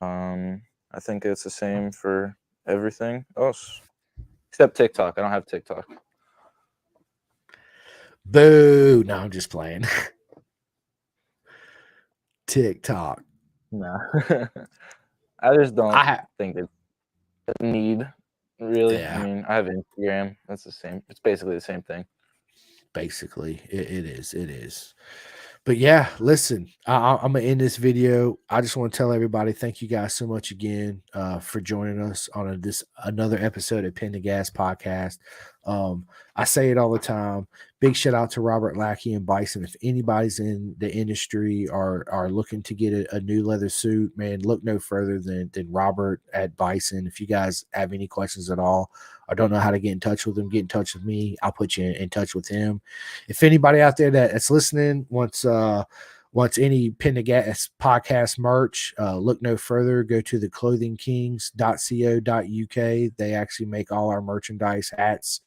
I think it's the same for everything else except TikTok. I don't have TikTok. Boo! No, I'm just playing. TikTok. No. I just don't I think it's a need, really. I yeah. mean, I have Instagram. That's the same. It's basically the same thing. Basically, it is. But yeah, listen, I'm gonna end this video. I just want to tell everybody thank you guys so much again for joining us on this another episode of Pin the Gas podcast. I say it all the time. Big shout out to Robert Lackey and Bison. If anybody's in the industry or are looking to get a new leather suit, man, look no further than Robert at Bison. If you guys have any questions at all or don't know how to get in touch with him, get in touch with me. I'll put you in touch with him. If anybody out there that's listening wants any Pin the Gas podcast merch, look no further. Go to the clothingkings.co.uk. They actually make all our merchandise, hats,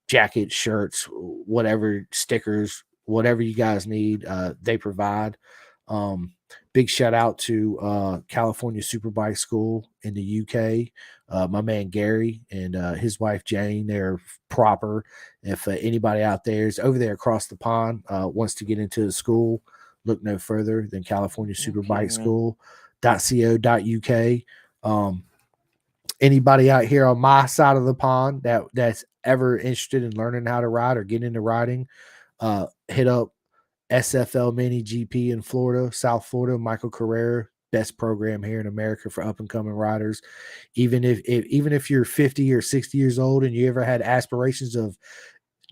jackets, shirts, whatever, stickers, whatever you guys need, they provide. Big shout out to California Superbike School in the UK. My man Gary and his wife Jane, they're proper. If anybody out there is over there across the pond wants to get into the school, look no further than California Superbike School.co.uk. Anybody out here on my side of the pond that's ever interested in learning how to ride or getting into riding, hit up SFL Mini GP in Florida, South Florida. Michael Carrera, best program here in America for up and coming riders. Even if you're 50 or 60 years old and you ever had aspirations of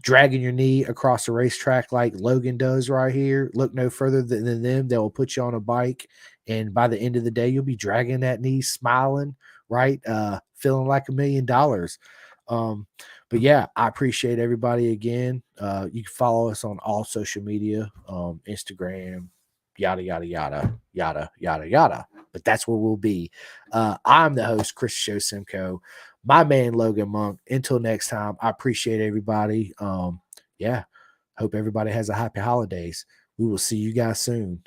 dragging your knee across a racetrack like Logan does right here, look no further than them. They will put you on a bike, and by the end of the day, you'll be dragging that knee, smiling, right? Feeling like $1 million. But yeah, I appreciate everybody again. You can follow us on all social media, Instagram, yada yada yada yada yada yada. But that's where we'll be. I'm the host, Chris Show Simcoe. My man Logan Monk. Until next time, I appreciate everybody. Yeah, hope everybody has a happy holidays. We will see you guys soon.